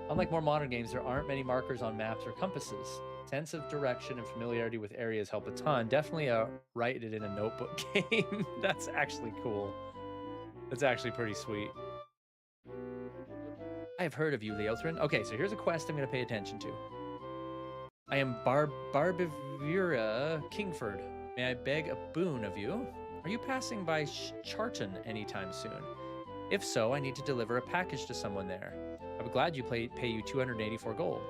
Unlike more modern games, there aren't many markers on maps or compasses. Sense of direction and familiarity with areas help a ton. Definitely write it in a notebook game. That's actually cool. That's actually pretty sweet. I have heard of you, Leothrin. Okay, so here's a quest I'm going to pay attention to. I am Barbivira Kingford. May I beg a boon of you? Are you passing by Charton anytime soon? If so, I need to deliver a package to someone there. I would glad you pay you 284 gold.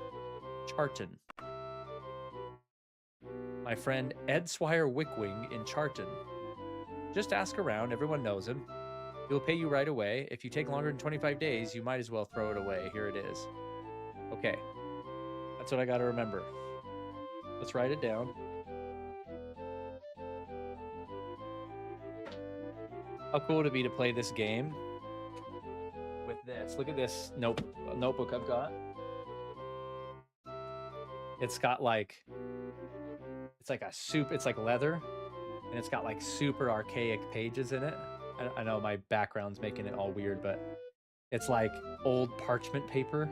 Charton. My friend Ed Swire Wickwing in Charton. Just ask around, everyone knows him. He'll pay you right away. If you take longer than 25 days, you might as well throw it away. Here it is. Okay. That's what I gotta remember. Let's write it down. How cool would it be to play this game with this? Look at this notebook I've got. It's got like, it's like it's like leather, and it's got like super archaic pages in it. I know my background's making it all weird, but it's like old parchment paper.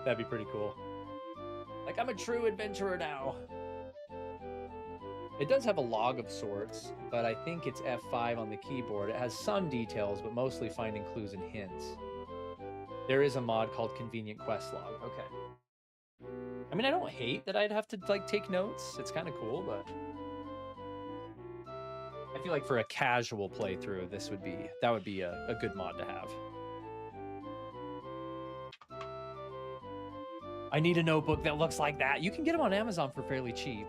That'd be pretty cool. Like, I'm a true adventurer now. It does have a log of sorts, but I think it's F5 on the keyboard. It has some details, but mostly finding clues and hints. There is a mod called Convenient Quest Log. Okay. I mean, I don't hate that I'd have to like take notes. It's kind of cool, but I feel like for a casual playthrough, that would be a good mod to have. I need a notebook that looks like that. You can get them on Amazon for fairly cheap.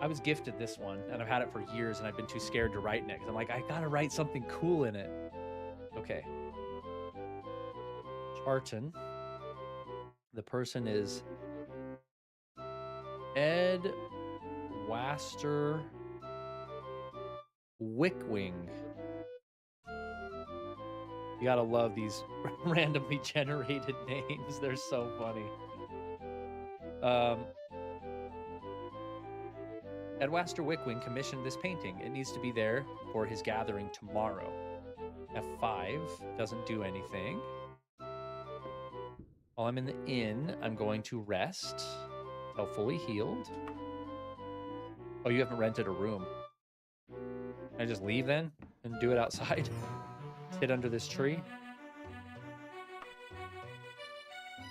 I was gifted this one, and I've had it for years, and I've been too scared to write in it, because I'm like, I gotta write something cool in it. Okay. Charton. The person is Ed Waster Wickwing. You gotta love these randomly generated names. They're so funny. Ed Waster Wickwing commissioned this painting. It needs to be there for his gathering tomorrow. F5 doesn't do anything. While I'm in the inn, I'm going to rest until fully healed. Oh, you haven't rented a room. Can I just leave then and do it outside? Sit under this tree.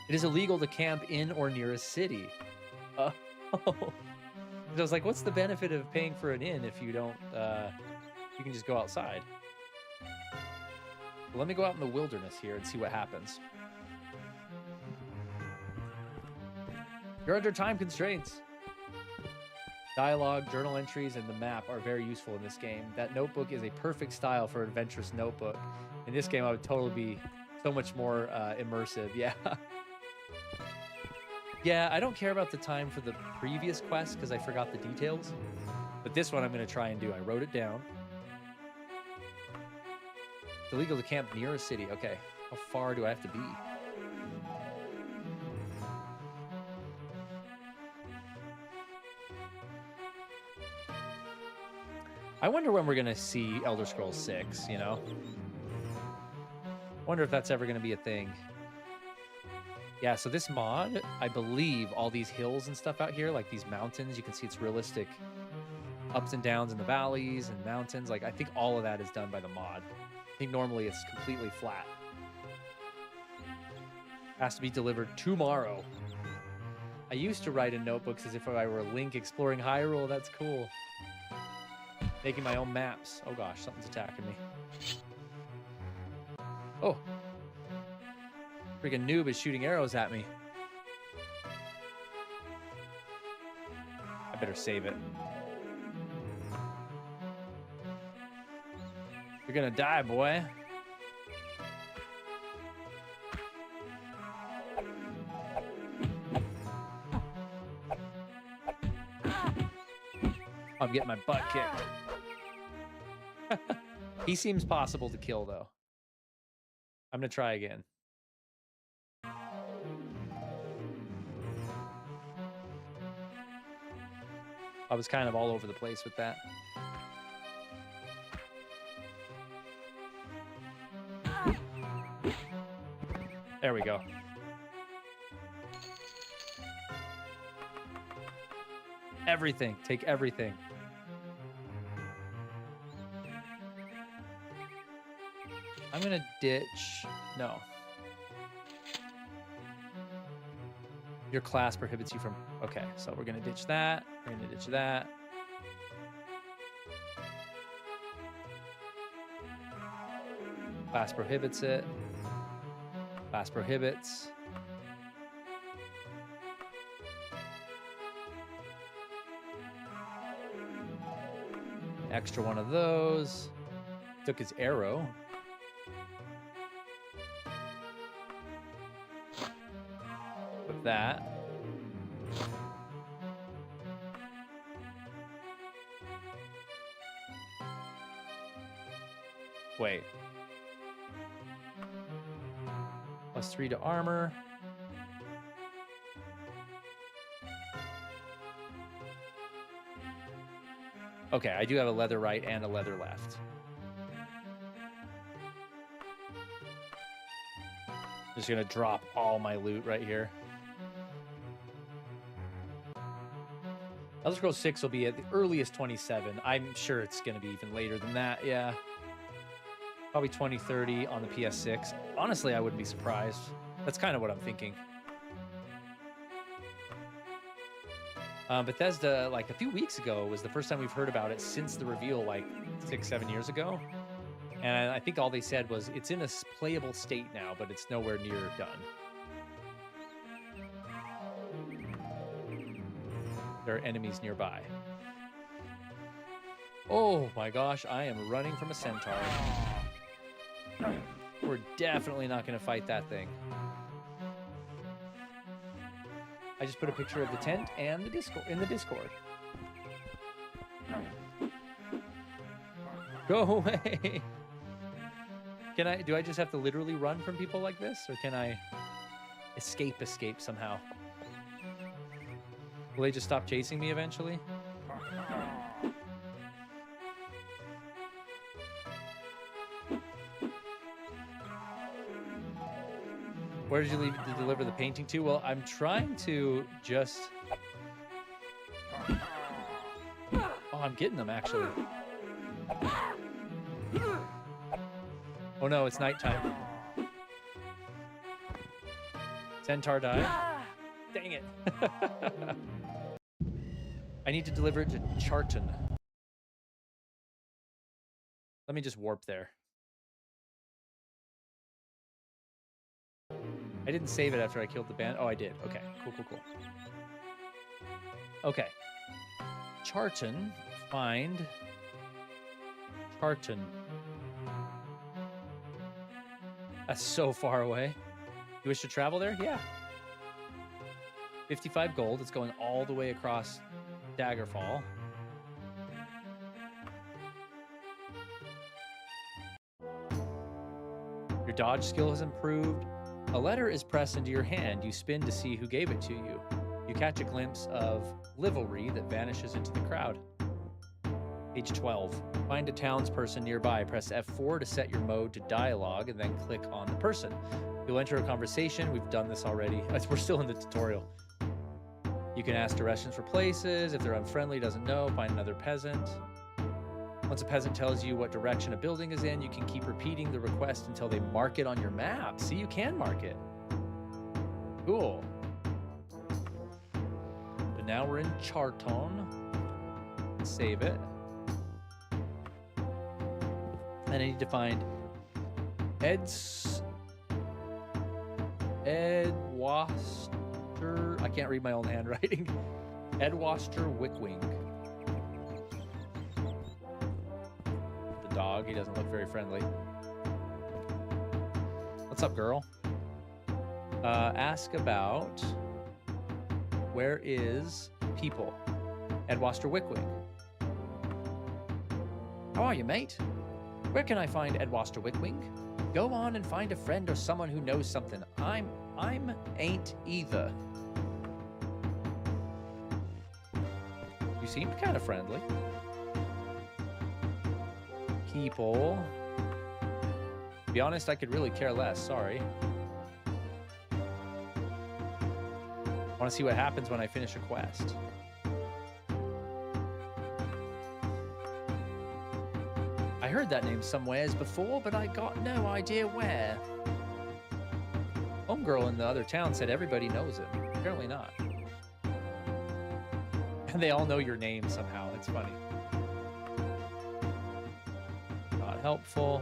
It is illegal to camp in or near a city. Oh. I was like, what's the benefit of paying for an inn if you don't, you can just go outside? Well, let me go out in the wilderness here and see what happens. You're under time constraints. Dialogue, journal entries, and the map are very useful in this game. That notebook is a perfect style for an adventurous notebook. In this game, I would totally be so much more immersive. Yeah. Yeah, I don't care about the time for the previous quest because I forgot the details. But this one I'm going to try and do. I wrote it down. It's illegal to camp near a city. Okay. How far do I have to be? I wonder when we're going to see Elder Scrolls 6, you know? Wonder if that's ever going to be a thing. Yeah, so this mod, I believe all these hills and stuff out here, like these mountains, you can see it's realistic ups and downs in the valleys and mountains. Like, I think all of that is done by the mod. I think normally it's completely flat. Has to be delivered tomorrow. I used to write in notebooks as if I were Link exploring Hyrule. That's cool. Making my own maps. Oh gosh, something's attacking me. Oh. Freaking noob is shooting arrows at me. I Better save it. You're gonna die, boy. I'm getting my butt kicked. He seems possible to kill, though. I'm gonna try again. I was kind of all over the place with that. There we go. Everything. Take everything. I'm gonna ditch. No. Your class prohibits you from... Okay, so we're gonna ditch that. We're gonna ditch that. Class prohibits it. Class prohibits. Extra one of those. Took his arrow. With that. Wait. +3 to armor. Okay, I do have a leather right and a leather left. Just gonna drop all my loot right here. Elder Scrolls 6 will be at the earliest 27. I'm sure it's gonna be even later than that, yeah. Probably 2030 on the PS6. Honestly, I wouldn't be surprised. That's kind of what I'm thinking. Bethesda, like a few weeks ago, was the first time we've heard about it since the reveal, like 6-7 years ago. And I think all they said was it's in a playable state now, but it's nowhere near done. There are enemies nearby. Oh my gosh, I am running from a centaur. We're definitely not going to fight that thing. I just put a picture of the tent and the Discord in the Discord. Go away. Do I just have to literally run from people like this, or can I escape somehow? Will they just stop chasing me eventually? Where did you leave to deliver the painting to? Well, I'm trying to just... Oh, I'm getting them, actually. Oh no, it's nighttime. Centaur died. Dang it. I need to deliver it to Charton. Let me just warp there. I didn't save it after I killed the band. Oh, I did. Okay, cool. Okay. Charton. Find Charton. That's so far away. You wish to travel there? Yeah. 55 gold. It's going all the way across Daggerfall. Your dodge skill has improved. A letter is pressed into your hand. You spin to see who gave it to you. You catch a glimpse of livery that vanishes into the crowd. Page 12. Find a townsperson nearby. Press F4 to set your mode to dialogue, and then click on the person. You'll enter a conversation. We've done this already. We're still in the tutorial. You can ask directions for places. If they're unfriendly, doesn't know, find another peasant. Once a peasant tells you what direction a building is in, you can keep repeating the request until they mark it on your map. See, you can mark it. Cool. But now we're in Charton. Save it. And I need to find Ed Waster. I can't read my own handwriting. Edwaster Wickwing. The dog, he doesn't look very friendly. What's up, girl? Ask about where is people? Edwaster Wickwing. How are you, mate? Where can I find Edwaster Wickwing? Go on and find a friend or someone who knows something. I'm ain't either. You seemed kind of friendly. People. To be honest, I could really care less. Sorry. Want to see what happens when I finish a quest. I heard that name somewheres before, but I got no idea where. Homegirl in the other town said everybody knows him. Apparently not. And they all know your name somehow. It's funny. Not helpful.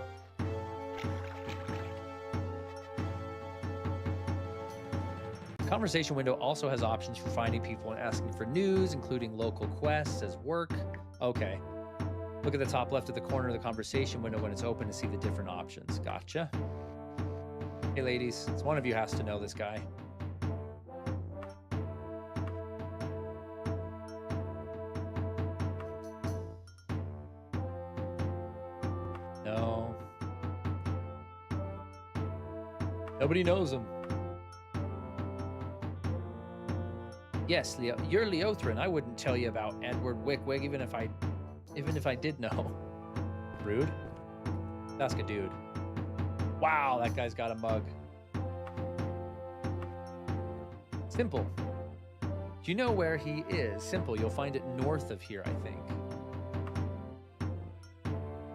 Conversation window also has options for finding people and asking for news, including local quests as work. Okay. Look at the top left of the corner of the conversation window when it's open to see the different options. Gotcha. Hey, ladies. It's one of you has to know this guy. No. Nobody knows him. Yes, Leo, you're Leothrin. I wouldn't tell you about Edward Wickwig even if I did know. Rude. Ask a dude. Wow, that guy's got a mug. Simple. Do you know where he is? Simple. You'll find it north of here, I think.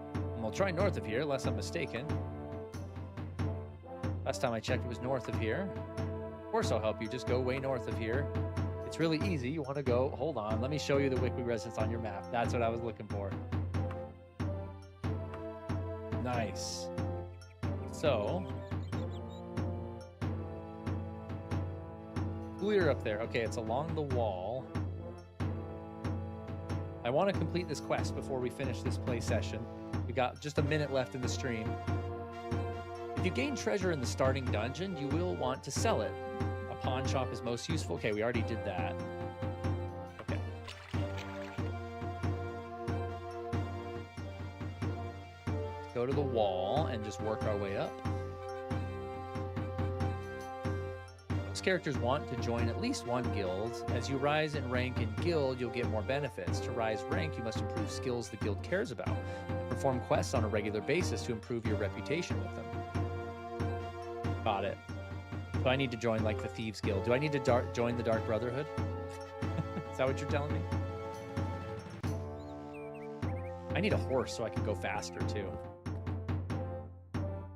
And we'll try north of here, unless I'm mistaken. Last time I checked, it was north of here. Of course, I'll help you. Just go way north of here. It's really easy. You want to go, hold on, let me show you the Wickwig residence on your map. That's what I was looking for. Nice. So, clear up there. Okay, it's along the wall. I want to complete this quest before we finish this play session. We got just a minute left in the stream. If you gain treasure in the starting dungeon, you will want to sell it. A pawn shop is most useful. Okay, we already did that. Okay. Let's go to the wall and just work our way up. Most characters want to join at least one guild. As you rise in rank in guild, you'll get more benefits. To rise rank, you must improve skills the guild cares about. Perform quests on a regular basis to improve your reputation with them. Got it. So I need to join, like, the Thieves Guild. Do I need to join the Dark Brotherhood? Is that what you're telling me? I need a horse so I can go faster, too.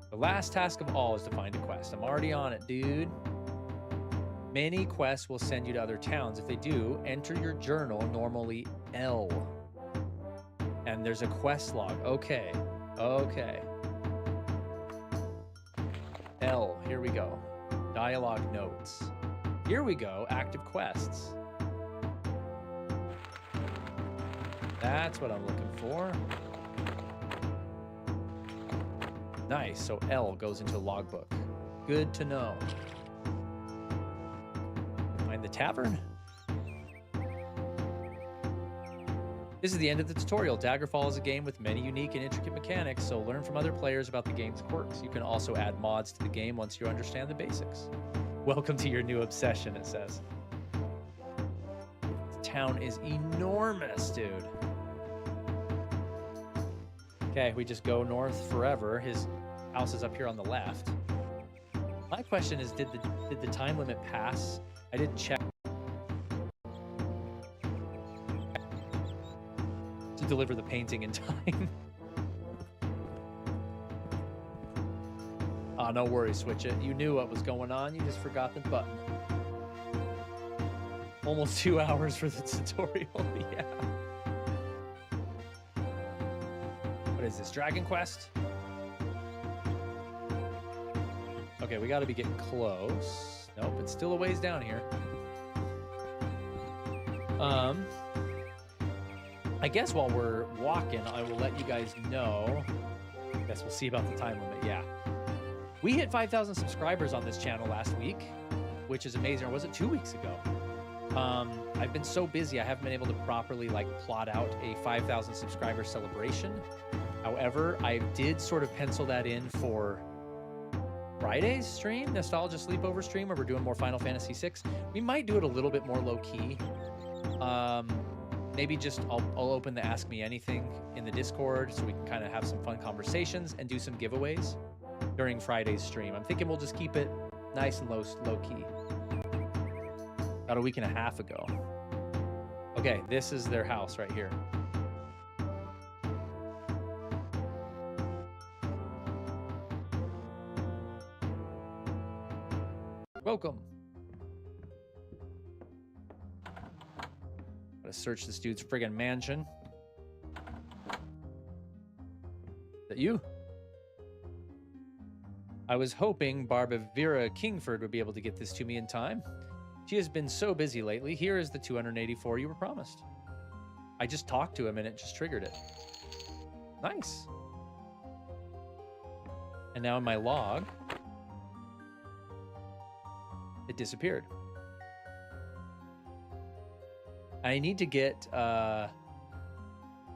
The last task of all is to find a quest. I'm already on it, dude. Many quests will send you to other towns. If they do, enter your journal, normally L. And there's a quest log. Okay. Okay. L, here we go. Dialogue notes. Here we go, active quests. That's what I'm looking for. Nice, so L goes into logbook. Good to know. Find the tavern. This is the end of the tutorial. Daggerfall is a game with many unique and intricate mechanics, so learn from other players about the game's quirks. You can also add mods to the game once you understand the basics. Welcome to your new obsession, it says. This town is enormous, dude. Okay, we just go north forever. His house is up here on the left. My question is, did the time limit pass? I didn't check. Deliver the painting in time. Ah, no worries, Switch It. You knew what was going on. You just forgot the button. Almost 2 hours for the tutorial. Yeah. What is this? Dragon Quest? Okay, we got to be getting close. Nope, it's still a ways down here. I guess while we're walking, I will let you guys know. I guess we'll see about the time limit. Yeah. We hit 5,000 subscribers on this channel last week, which is amazing. Or was it 2 weeks ago? I've been so busy, I haven't been able to properly like plot out a 5,000 subscriber celebration. However, I did sort of pencil that in for Friday's stream, Nostalgia Sleepover stream, where we're doing more Final Fantasy VI. We might do it a little bit more low-key. Maybe just I'll open the Ask Me Anything in the Discord so we can kind of have some fun conversations and do some giveaways during Friday's stream. I'm thinking we'll just keep it nice and low-key. About a week and a half ago. Okay, this is their house right here. Welcome. Gotta search this dude's friggin' mansion. Is that you? I was hoping Barbavira Kingford would be able to get this to me in time. She has been so busy lately. Here is the 284 you were promised. I just talked to him and it just triggered it. Nice. And now in my log, it disappeared. I need to get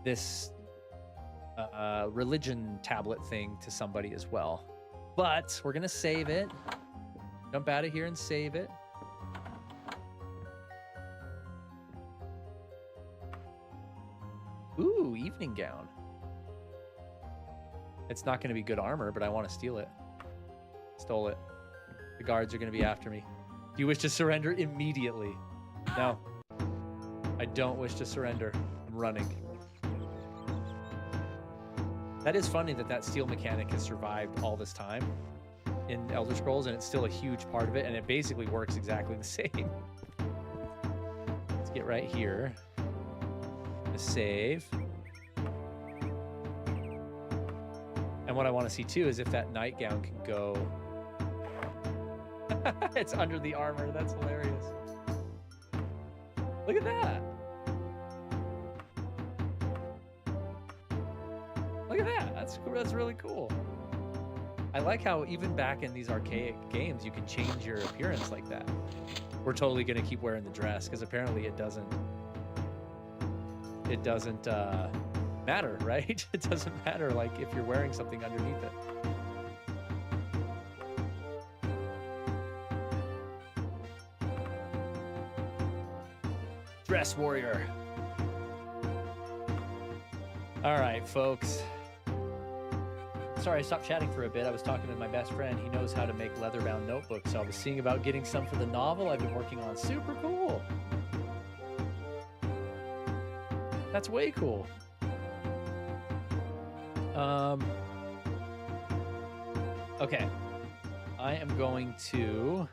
this religion tablet thing to somebody as well. But we're going to save it. Jump out of here and save it. Ooh, evening gown. It's not going to be good armor, but I want to steal it. Stole it. The guards are going to be after me. Do you wish to surrender immediately? No. I don't wish to surrender. I'm running. That is funny that that steal mechanic has survived all this time in Elder Scrolls, and it's still a huge part of it, and it basically works exactly the same. Let's get right here. The save. And what I want to see too is if that nightgown can go. It's under the armor. That's hilarious. Look at that. Look at that. That's really cool. I like how even back in these archaic games, you can change your appearance like that. We're totally going to keep wearing the dress because apparently it doesn't matter, right? It doesn't matter like if you're wearing something underneath it. Dress warrior. All right, folks. Sorry, I stopped chatting for a bit. I was talking to my best friend. He knows how to make leather-bound notebooks, so I was seeing about getting some for the novel I've been working on. Super cool. That's way cool. Okay. I am going to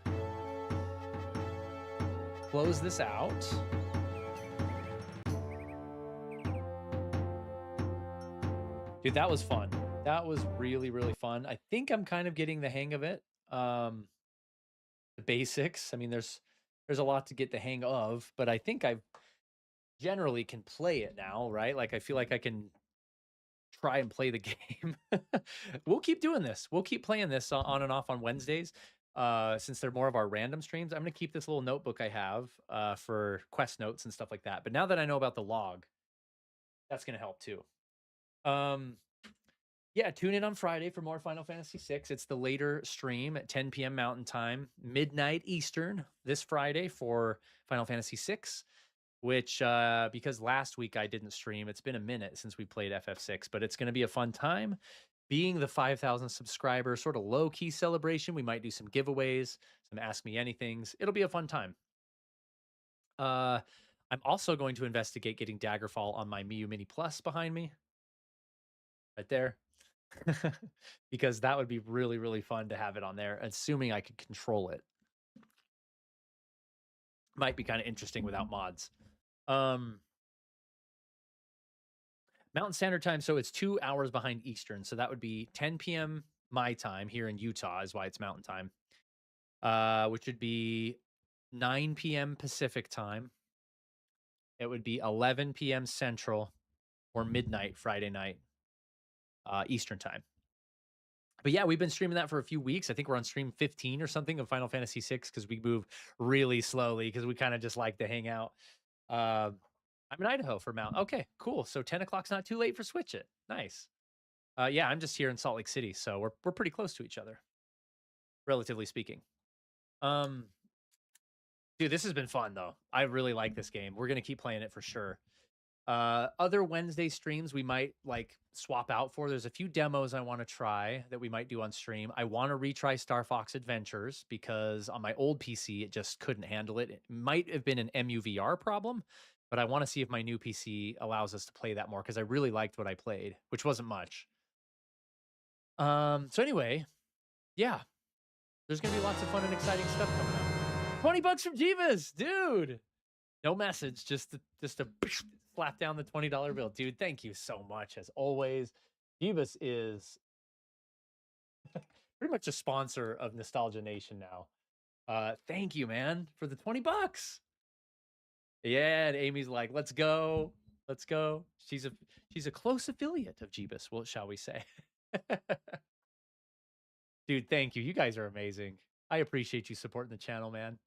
close this out. Dude, that was fun. That was really, really fun. I think I'm kind of getting the hang of it. The basics. I mean, there's a lot to get the hang of, but I think I generally can play it now, right? Like I feel like I can try and play the game. We'll keep doing this. We'll keep playing this on and off on Wednesdays. Since they're more of our random streams, I'm going to keep this little notebook I have for quest notes and stuff like that. But now that I know about the log, that's going to help too. Yeah, tune in on Friday for more Final Fantasy VI. It's the later stream at 10 p.m. Mountain Time, midnight Eastern this Friday for Final Fantasy VI, which, because last week I didn't stream, it's been a minute since we played FF6, but it's going to be a fun time. Being the 5,000 subscriber sort of low-key celebration, we might do some giveaways, some Ask Me Anythings. It'll be a fun time. I'm also going to investigate getting Daggerfall on my Miyu Mini Plus behind me. Right there. Because that would be really, really fun to have it on there, assuming I could control it. Might be kind of interesting without mods. Mountain Standard Time, so it's 2 hours behind Eastern, so that would be 10 p.m. my time here in Utah is why it's Mountain Time, which would be 9 p.m. Pacific Time. it would be 11 p.m. Central or midnight Friday night, Eastern time. But yeah, we've been streaming that for a few weeks. I think we're on stream 15 or something of Final Fantasy VI because we move really slowly because we kind of just like to hang out. I'm in Idaho for Mount. Okay, cool. So 10 o'clock's not too late for Switch It. Nice. Yeah, I'm just here in Salt Lake City, so we're pretty close to each other, relatively speaking. Dude, this has been fun though. I really like this game. We're gonna keep playing it for sure. Other Wednesday streams we might like swap out for. There's a few demos I want to try that we might do on stream. I want to retry Star Fox Adventures because on my old PC it just couldn't handle it. It might have been an MUVR problem, but I want to see if my new PC allows us to play that more because I really liked what I played, which wasn't much. So anyway, yeah, there's gonna be lots of fun and exciting stuff coming up. $20 from Jeebus, dude. No message, just to slap down the $20 bill, dude. Thank you so much as always. Jeebus is pretty much a sponsor of Nostalgia Nation now. Thank you, man, for the $20. Yeah, and Amy's like, let's go, let's go. She's a close affiliate of Jeebus, well, shall we say? Dude, thank you. You guys are amazing. I appreciate you supporting the channel, man.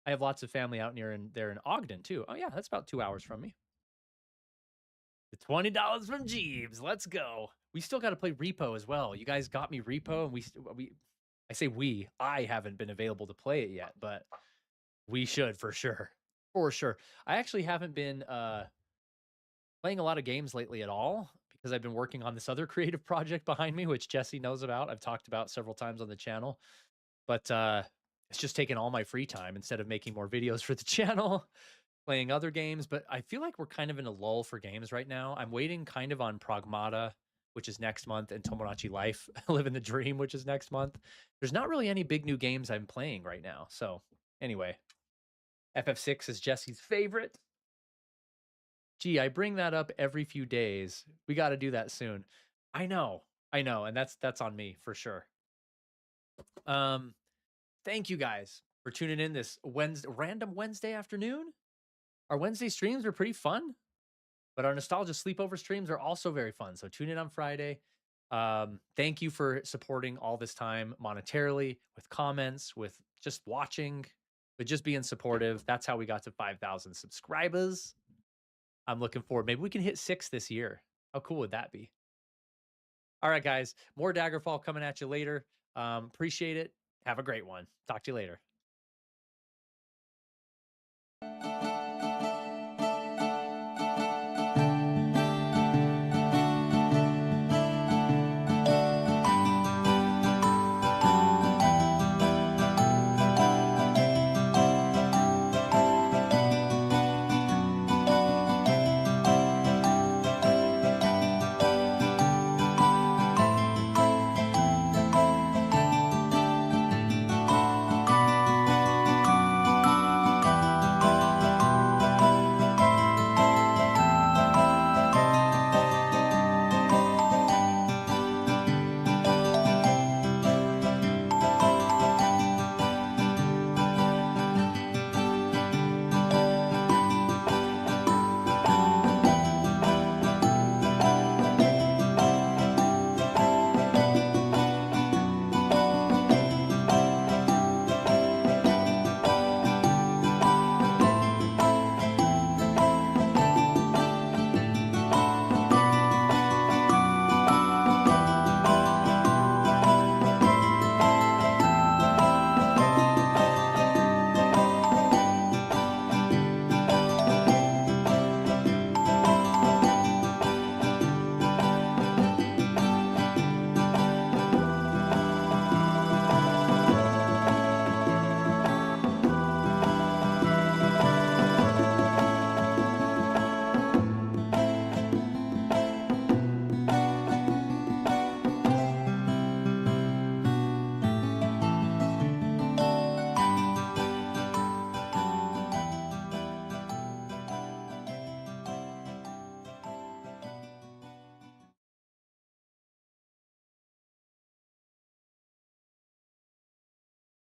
I have lots of family out there in Ogden too. Oh yeah, that's about 2 hours from me. The $20 from Jeeves. Let's go. We still got to play Repo as well. You guys got me Repo, and I haven't been available to play it yet, but we should for sure. For sure. I actually haven't been playing a lot of games lately at all because I've been working on this other creative project behind me, which Jesse knows about. I've talked about several times on the channel, but it's just taken all my free time instead of making more videos for the channel, playing other games. But I feel like we're kind of in a lull for games right now. I'm waiting kind of on Pragmata, which is next month, and Tomodachi Life, Living the Dream, which is next month. There's not really any big new games I'm playing right now. So anyway, FF6 is Jesse's favorite. Gee, I bring that up every few days. We got to do that soon. I know, and that's on me for sure. Thank you guys for tuning in this random Wednesday afternoon. Our Wednesday streams are pretty fun, but our nostalgia sleepover streams are also very fun. So tune in on Friday. Thank you for supporting all this time monetarily, with comments, with just watching, with just being supportive. That's how we got to 5,000 subscribers. I'm looking forward. Maybe we can hit 6 this year. How cool would that be? All right, guys. More Daggerfall coming at you later. Appreciate it. Have a great one. Talk to you later.